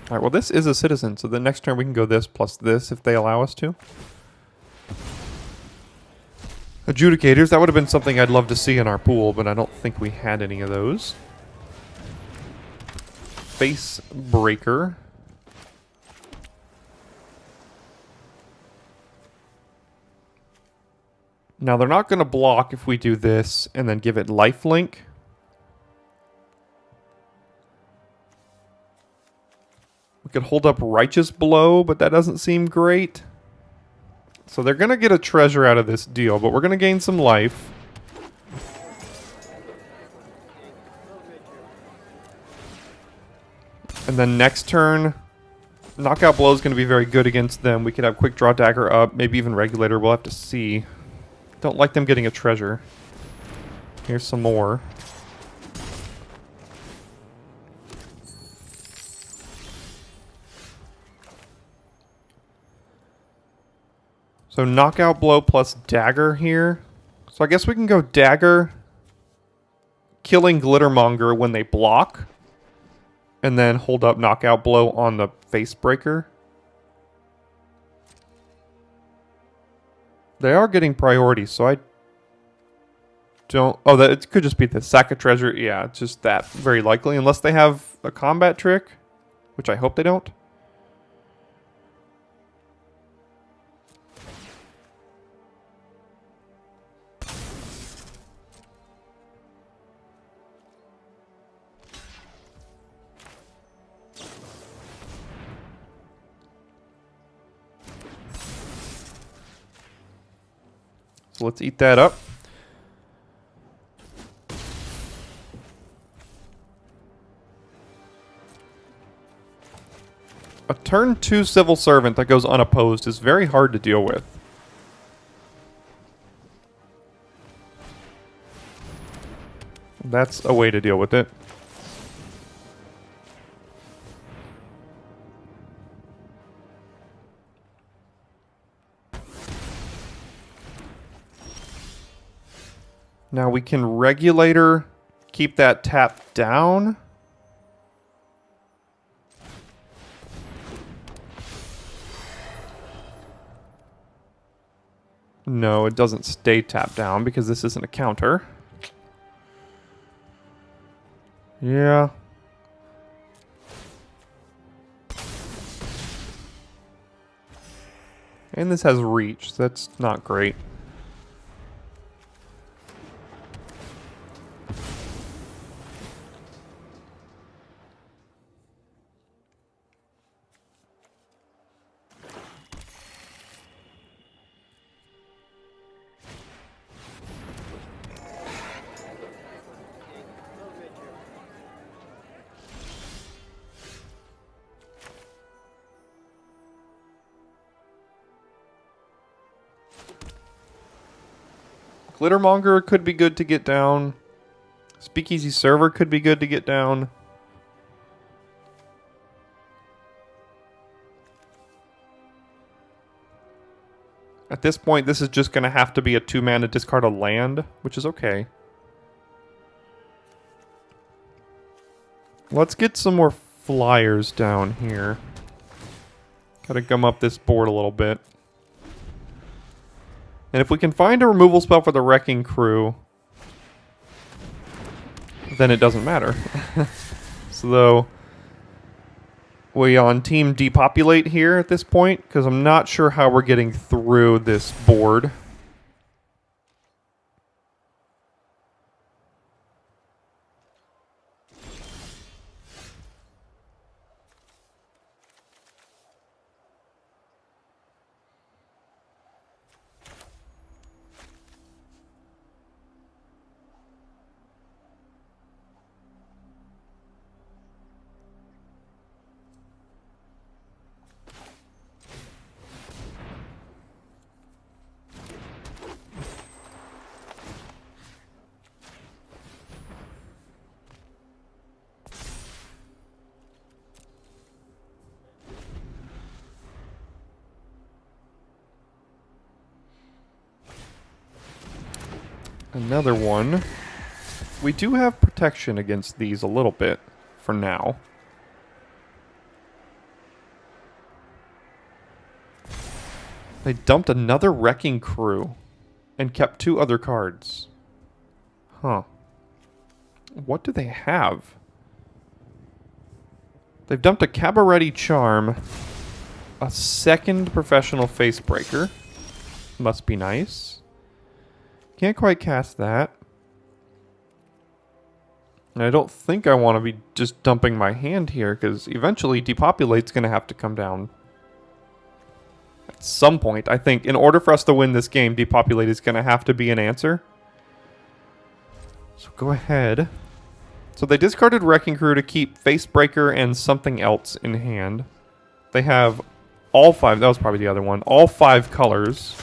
A: Alright, well this is a citizen, so the next turn we can go this plus this if they allow us to. Adjudicators, that would have been something I'd love to see in our pool, but I don't think we had any of those. Face Breaker. Now they're not going to block if we do this and then give it lifelink. We could hold up Righteous Blow, but that doesn't seem great. So they're going to get a treasure out of this deal, but we're going to gain some life. And then next turn, Knockout Blow is going to be very good against them. We could have Quick Draw Dagger up, maybe even Regulator. We'll have to see. Don't like them getting a treasure. Here's some more. So Knockout Blow plus Dagger here. So I guess we can go Dagger, killing Glittermonger when they block, and then hold up Knockout Blow on the Face Breaker. They are getting priority, so I don't... Oh, that it could just be the sack of treasure. Yeah, it's just that, very likely, unless they have a combat trick, which I hope they don't. So let's eat that up. A turn 2 Civil Servant that goes unopposed is very hard to deal with. That's a way to deal with it. Now we can Regulator, keep that tapped down. No, it doesn't stay tapped down because this isn't a counter. Yeah. And this has reach, so that's not great. Glittermonger could be good to get down. Speakeasy Server could be good to get down. At this point, this is just going to have to be a 2-mana discard a land, which is okay. Let's get some more flyers down here. Gotta gum up this board a little bit. And if we can find a removal spell for the Wrecking Crew, then it doesn't matter. So though, we on team depopulate here at this point, because I'm not sure how we're getting through this board. Another one. We do have protection against these a little bit for now. They dumped another Wrecking Crew and kept 2 other cards. Huh. What do they have? They've dumped a Cabaret Charm, a second Professional Facebreaker. Must be nice. Can't quite cast that. And I don't think I want to be just dumping my hand here, because eventually Depopulate's going to have to come down. At some point, I think, in order for us to win this game, Depopulate is going to have to be an answer. So go ahead. So they discarded Wrecking Crew to keep Facebreaker and something else in hand. They have all 5, that was probably the other one, all 5 colors.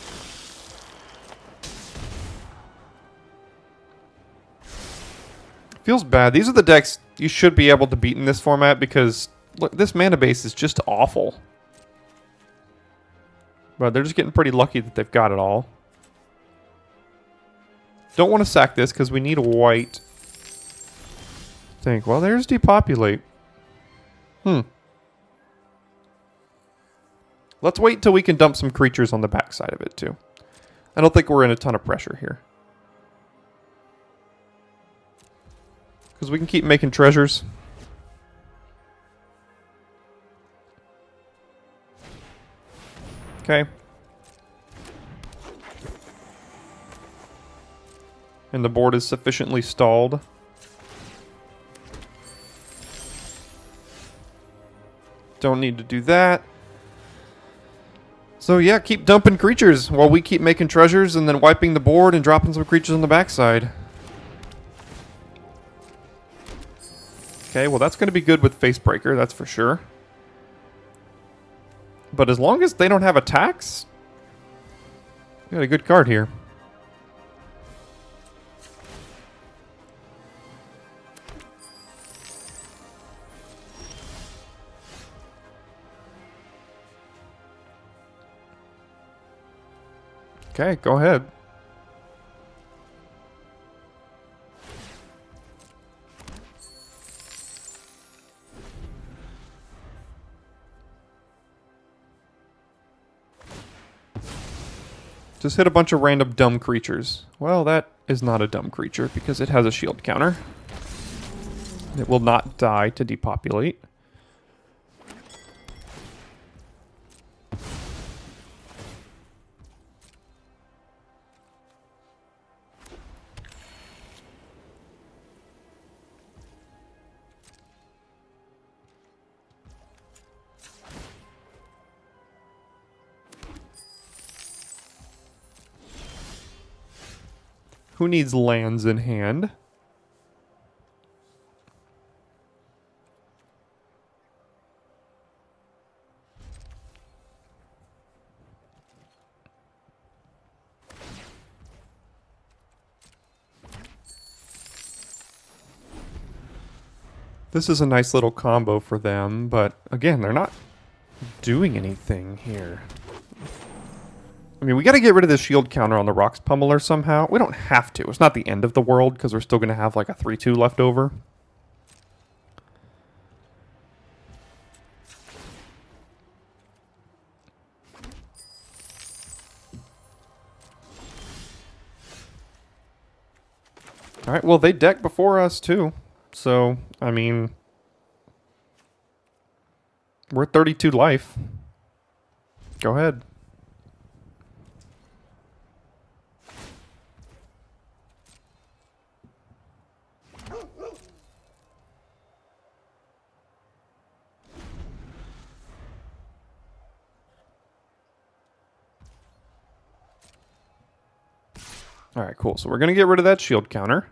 A: Feels bad. These are the decks you should be able to beat in this format because look, this mana base is just awful. But they're just getting pretty lucky that they've got it all. Don't want to sack this because we need a white. Well, there's Depopulate. Let's wait until we can dump some creatures on the backside of it too. I don't think we're in a ton of pressure here. Because we can keep making treasures. Okay. And the board is sufficiently stalled. Don't need to do that. So yeah, keep dumping creatures while we keep making treasures and then wiping the board and dropping some creatures on the backside. Okay, well that's going to be good with Facebreaker, that's for sure. But as long as they don't have attacks, we got a good card here. Okay, go ahead. Just hit a bunch of random dumb creatures. Well, that is not a dumb creature because it has a shield counter. It will not die to depopulate. Who needs lands in hand? This is a nice little combo for them, but again, they're not doing anything here. I mean, we got to get rid of this shield counter on the Rocks Pummeler somehow. We don't have to. It's not the end of the world because we're still going to have like a 3/2 left over. All right, well, they decked before us too. So, I mean, we're 32 life. Go ahead. All right, cool. So we're going to get rid of that shield counter.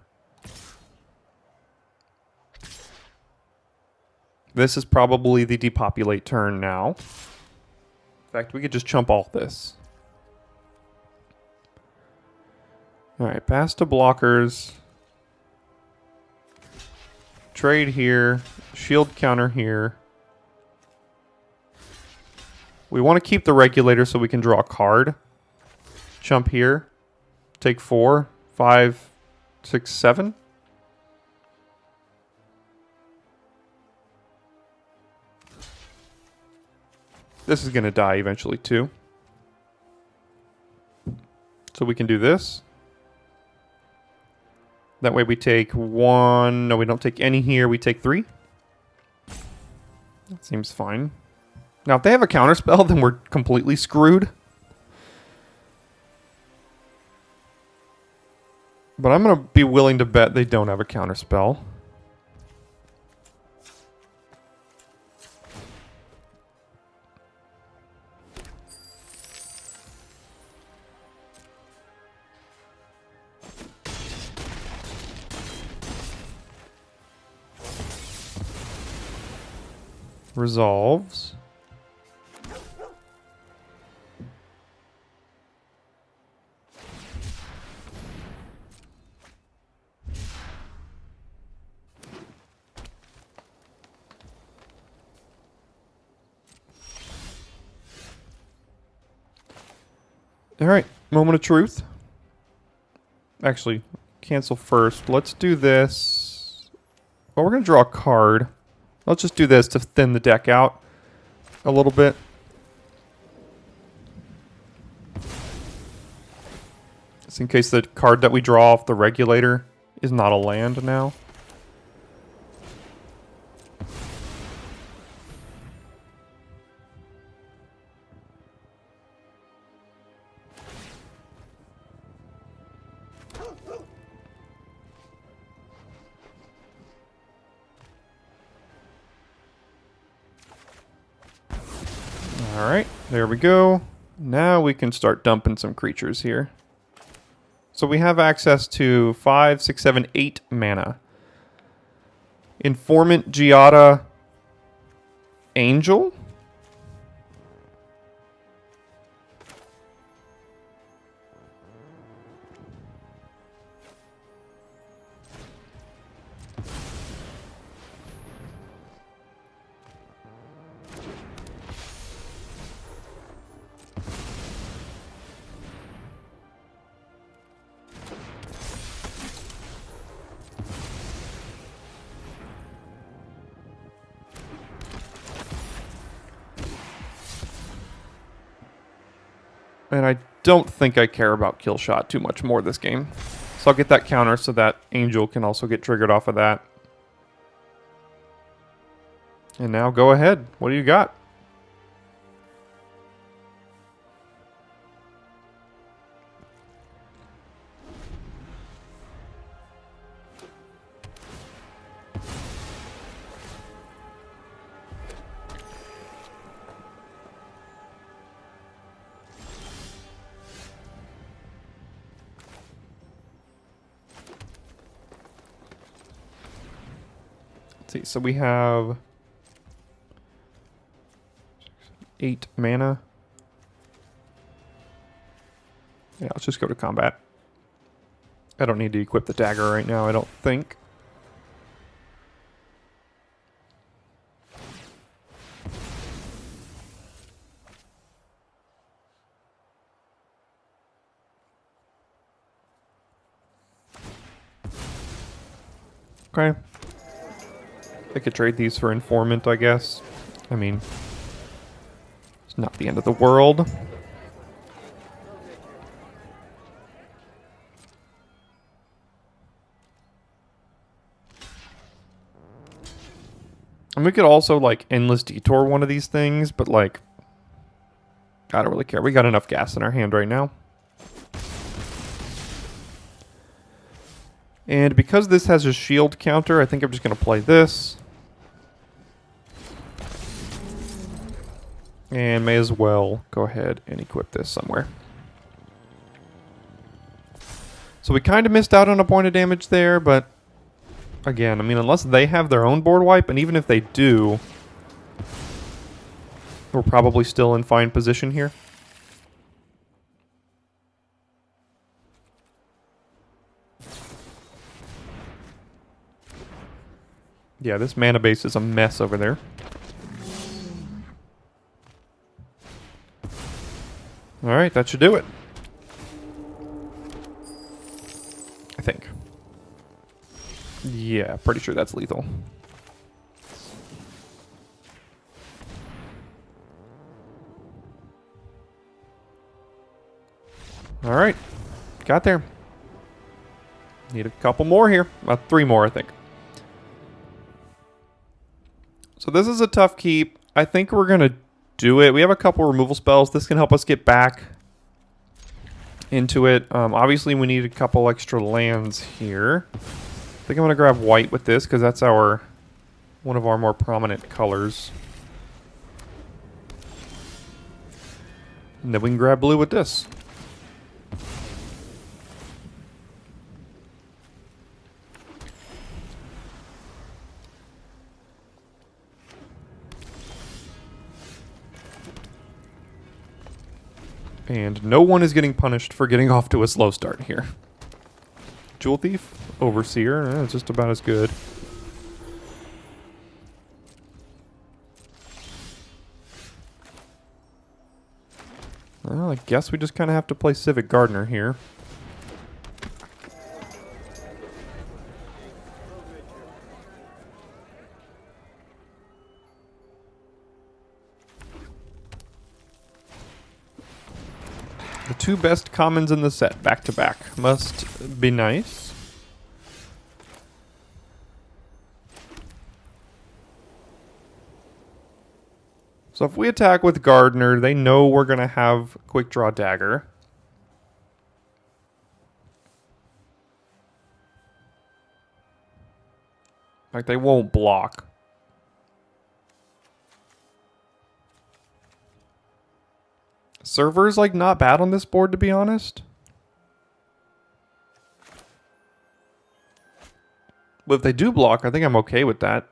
A: This is probably the depopulate turn now. In fact, we could just chump all this. All right, pass to blockers. Trade here. Shield counter here. We want to keep the regulator so we can draw a card. Chump here. Take 4, 5, 6, 7. This is going to die eventually too. So we can do this. That way we take 1. No, we don't take any here. We take 3. That seems fine. Now, if they have a counterspell, then we're completely screwed. But I'm going to be willing to bet they don't have a counterspell. resolves. All right, moment of truth. Actually, cancel first. Let's do this. Well, we're going to draw a card. Let's just do this to thin the deck out a little bit. Just in case the card that we draw off the regulator is not a land now. Alright, there we go. Now we can start dumping some creatures here. So we have access to 5, 6, 7, 8 mana. Informant, Giada, Angel? And I don't think I care about kill shot too much more this game. So I'll get that counter so that Angel can also get triggered off of that. And now go ahead. What do you got? Let's see, so we have 8 mana. Yeah, let's just go to combat. I don't need to equip the dagger right now, I don't think. Okay. I could trade these for Informant, I guess. I mean, it's not the end of the world. And we could also, like, endless detour one of these things, but, like, I don't really care. We got enough gas in our hand right now. And because this has a shield counter, I think I'm just going to play this. And may as well go ahead and equip this somewhere. So we kind of missed out on a point of damage there, but again, I mean, unless they have their own board wipe, and even if they do, we're probably still in fine position here. Yeah, this mana base is a mess over there. Alright, that should do it. I think. Yeah, pretty sure that's lethal. Alright. Got there. Need a couple more here. 3 more, I think. So this is a tough keep. I think we're going to do it. We have a couple removal spells. This can help us get back into it. Obviously, we need a couple extra lands here. I think I'm going to grab white with this because that's one of our more prominent colors. And then we can grab blue with this. And no one is getting punished for getting off to a slow start here. Jewel Thief, Overseer, it's just about as good. Well, I guess we just kind of have to play Civic Gardener here. The two best commons in the set, back to back. Must be nice. So if we attack with Gardener, they know we're going to have Quick Draw Dagger. Like, they won't block. Server's, like, not bad on this board, to be honest. But if they do block, I think I'm okay with that.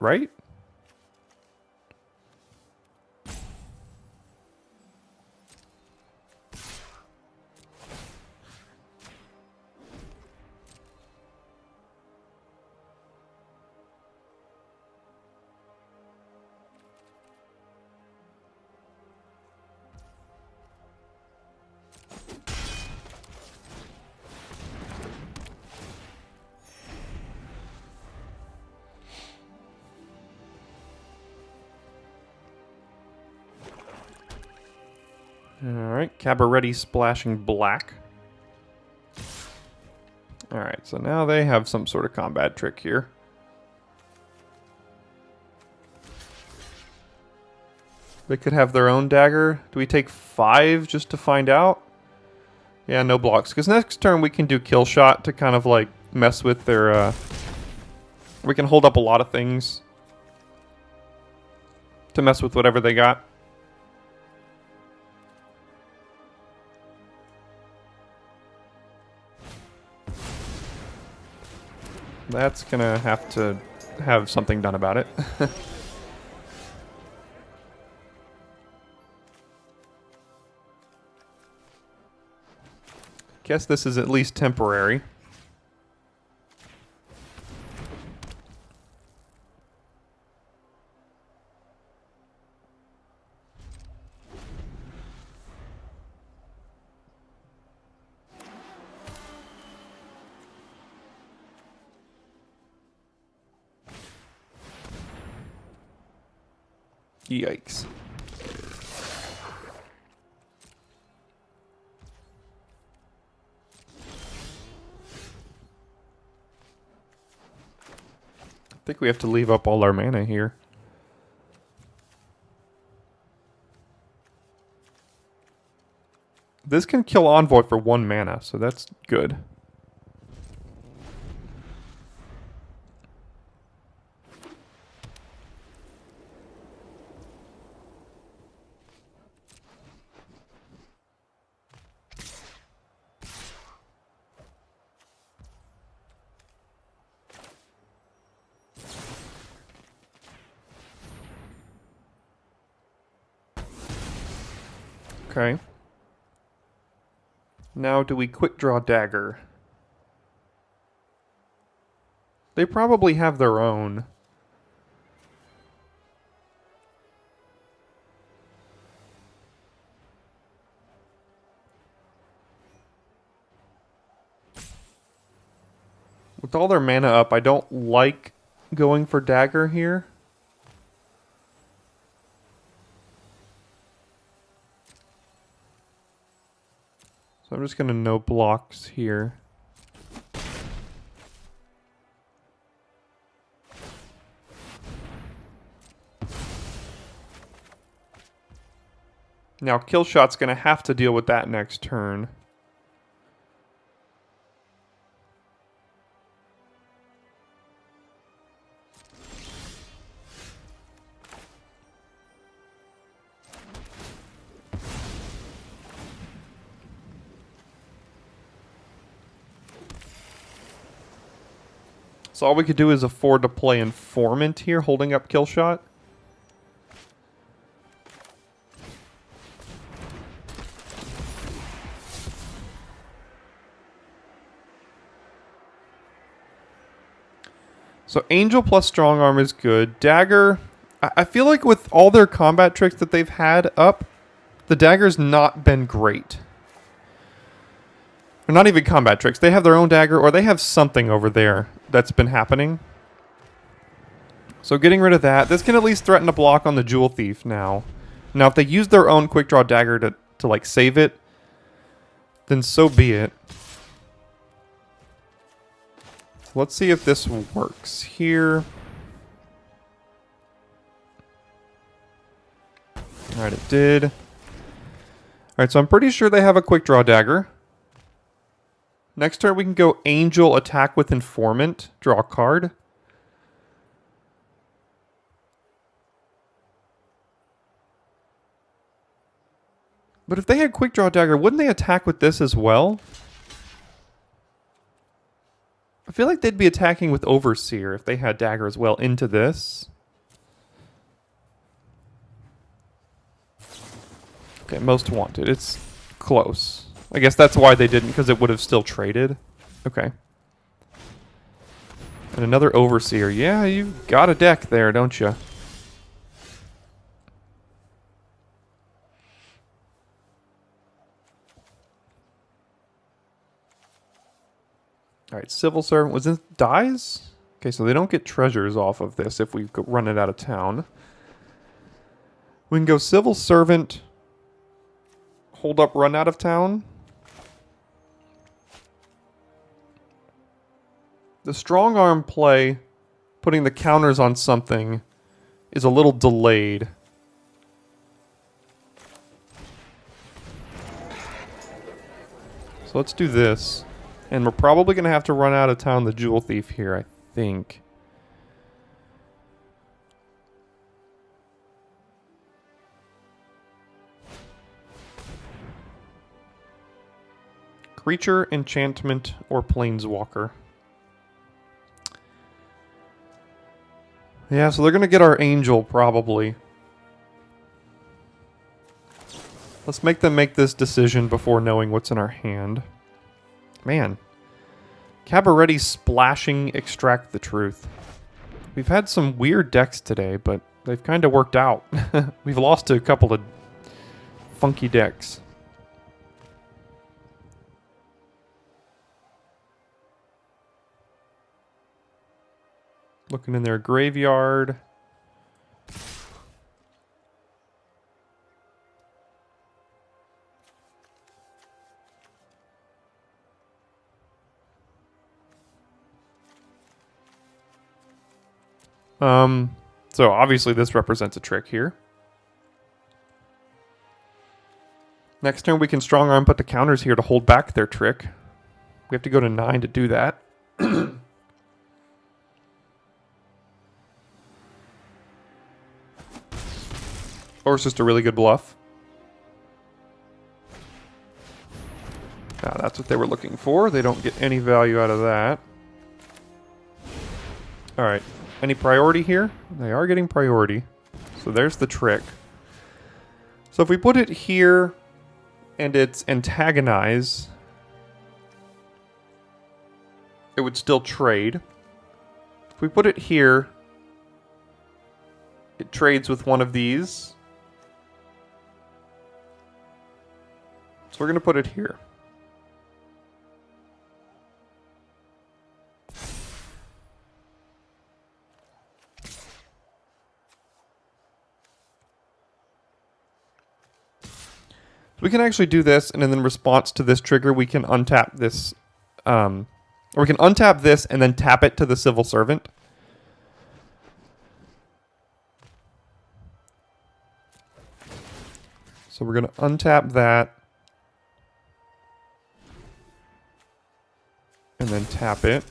A: Right? Alright, Cabaretti splashing black. Alright, so now they have some sort of combat trick here. They could have their own dagger. Do we take 5 just to find out? Yeah, no blocks. Because next turn we can do kill shot to kind of like mess with their... we can hold up a lot of things to mess with whatever they got. That's gonna have to have something done about it. Guess this is at least temporary. Yikes. I think we have to leave up all our mana here. This can kill Envoy for 1 mana, so that's good. Okay. Now do we quick draw dagger? They probably have their own. With all their mana up, I don't like going for dagger here. So I'm just going to no blocks here. Now Killshot's going to have to deal with that next turn. So all we could do is afford to play Informant here, holding up Killshot. So Angel plus Strong Arm is good. Dagger, I feel like with all their combat tricks that they've had up, the Dagger's not been great. Or not even combat tricks. They have their own dagger, or they have something over there that's been happening. So getting rid of that. This can at least threaten a block on the Jewel Thief now. Now, if they use their own Quick Draw Dagger to like, save it, then so be it. So let's see if this works here. Alright, it did. Alright, so I'm pretty sure they have a Quick Draw Dagger. Next turn, we can go Angel, attack with Informant, draw a card. But if they had Quick Draw Dagger, wouldn't they attack with this as well? I feel like they'd be attacking with Overseer if they had Dagger as well into this. Okay, most wanted. It's close. I guess that's why they didn't, because it would have still traded. Okay. And another Overseer. Yeah, you got a deck there, don't you? Alright, Civil Servant. Was this dies? Okay, so they don't get treasures off of this if we run it out of town. We can go Civil Servant, hold up, run out of town. The Strong Arm play, putting the counters on something, is a little delayed. So let's do this. And we're probably going to have to run out of town the Jewel Thief here, I think. Creature, enchantment, or planeswalker. Yeah, so they're going to get our Angel, probably. Let's make them make this decision before knowing what's in our hand. Man. Cabaretti splashing Extract the Truth. We've had some weird decks today, but they've kind of worked out. We've lost to a couple of funky decks. Looking in their graveyard. So obviously this represents a trick here. Next turn we can Strong Arm, put the counters here to hold back their trick. We have to go to 9 to do that. Or it's just a really good bluff. That's what they were looking for. They don't get any value out of that. Alright. Any priority here? They are getting priority. So there's the trick. So if we put it here and it's antagonize, it would still trade. If we put it here, it trades with one of these. So we're going to put it here. We can actually do this, and then in response to this trigger, we can untap this, or we can untap this and then tap it to the Civil Servant. So we're going to untap that, and then tap it.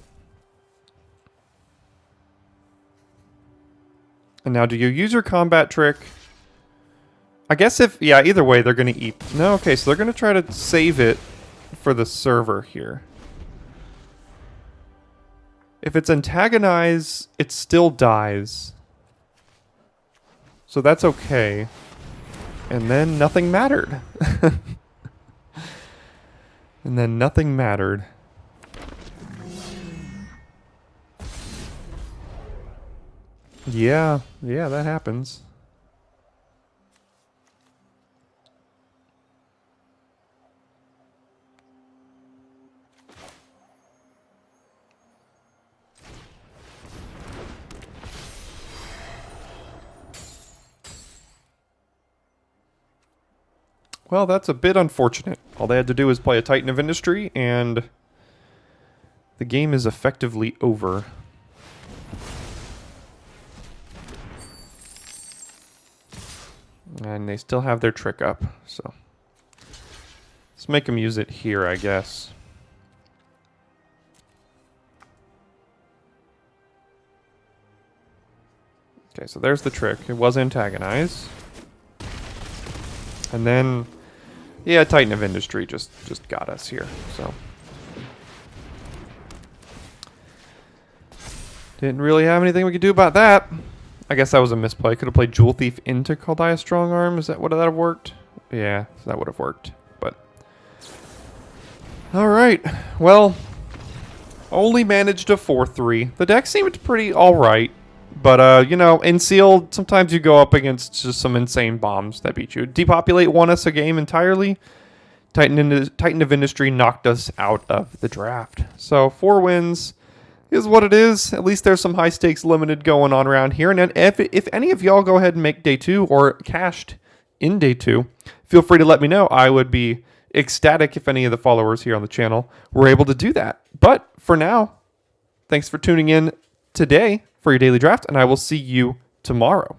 A: And now do you use your combat trick? I guess if, yeah, either way, they're going to eat. No, okay, so they're going to try to save it for the server here. If it's antagonize, it still dies. So that's okay. And then nothing mattered. And then nothing mattered. Yeah, that happens. Well, that's a bit unfortunate. All they had to do was play a Titan of Industry, and the game is effectively over. And they still have their trick up, so let's make them use it here, I guess. Okay, so there's the trick. It was antagonize. And then, yeah, Titan of Industry just got us here, so. Didn't really have anything we could do about that. I guess that was a misplay. Could have played Jewel Thief into Kaldaya Strongarm. Is that would that have worked? Yeah, that would have worked. But all right. Well, only managed a 4-3. The deck seemed pretty all right, but you know, in sealed, sometimes you go up against just some insane bombs that beat you. Depopulate won us a game entirely. Titan of Industry knocked us out of the draft. So 4 wins is what it is. At least there's some high stakes limited going on around here. And if any of y'all go ahead and make day 2 or cashed in day 2, feel free to let me know. I would be ecstatic if any of the followers here on the channel were able to do that. But for now, thanks for tuning in today for your daily draft, and I will see you tomorrow.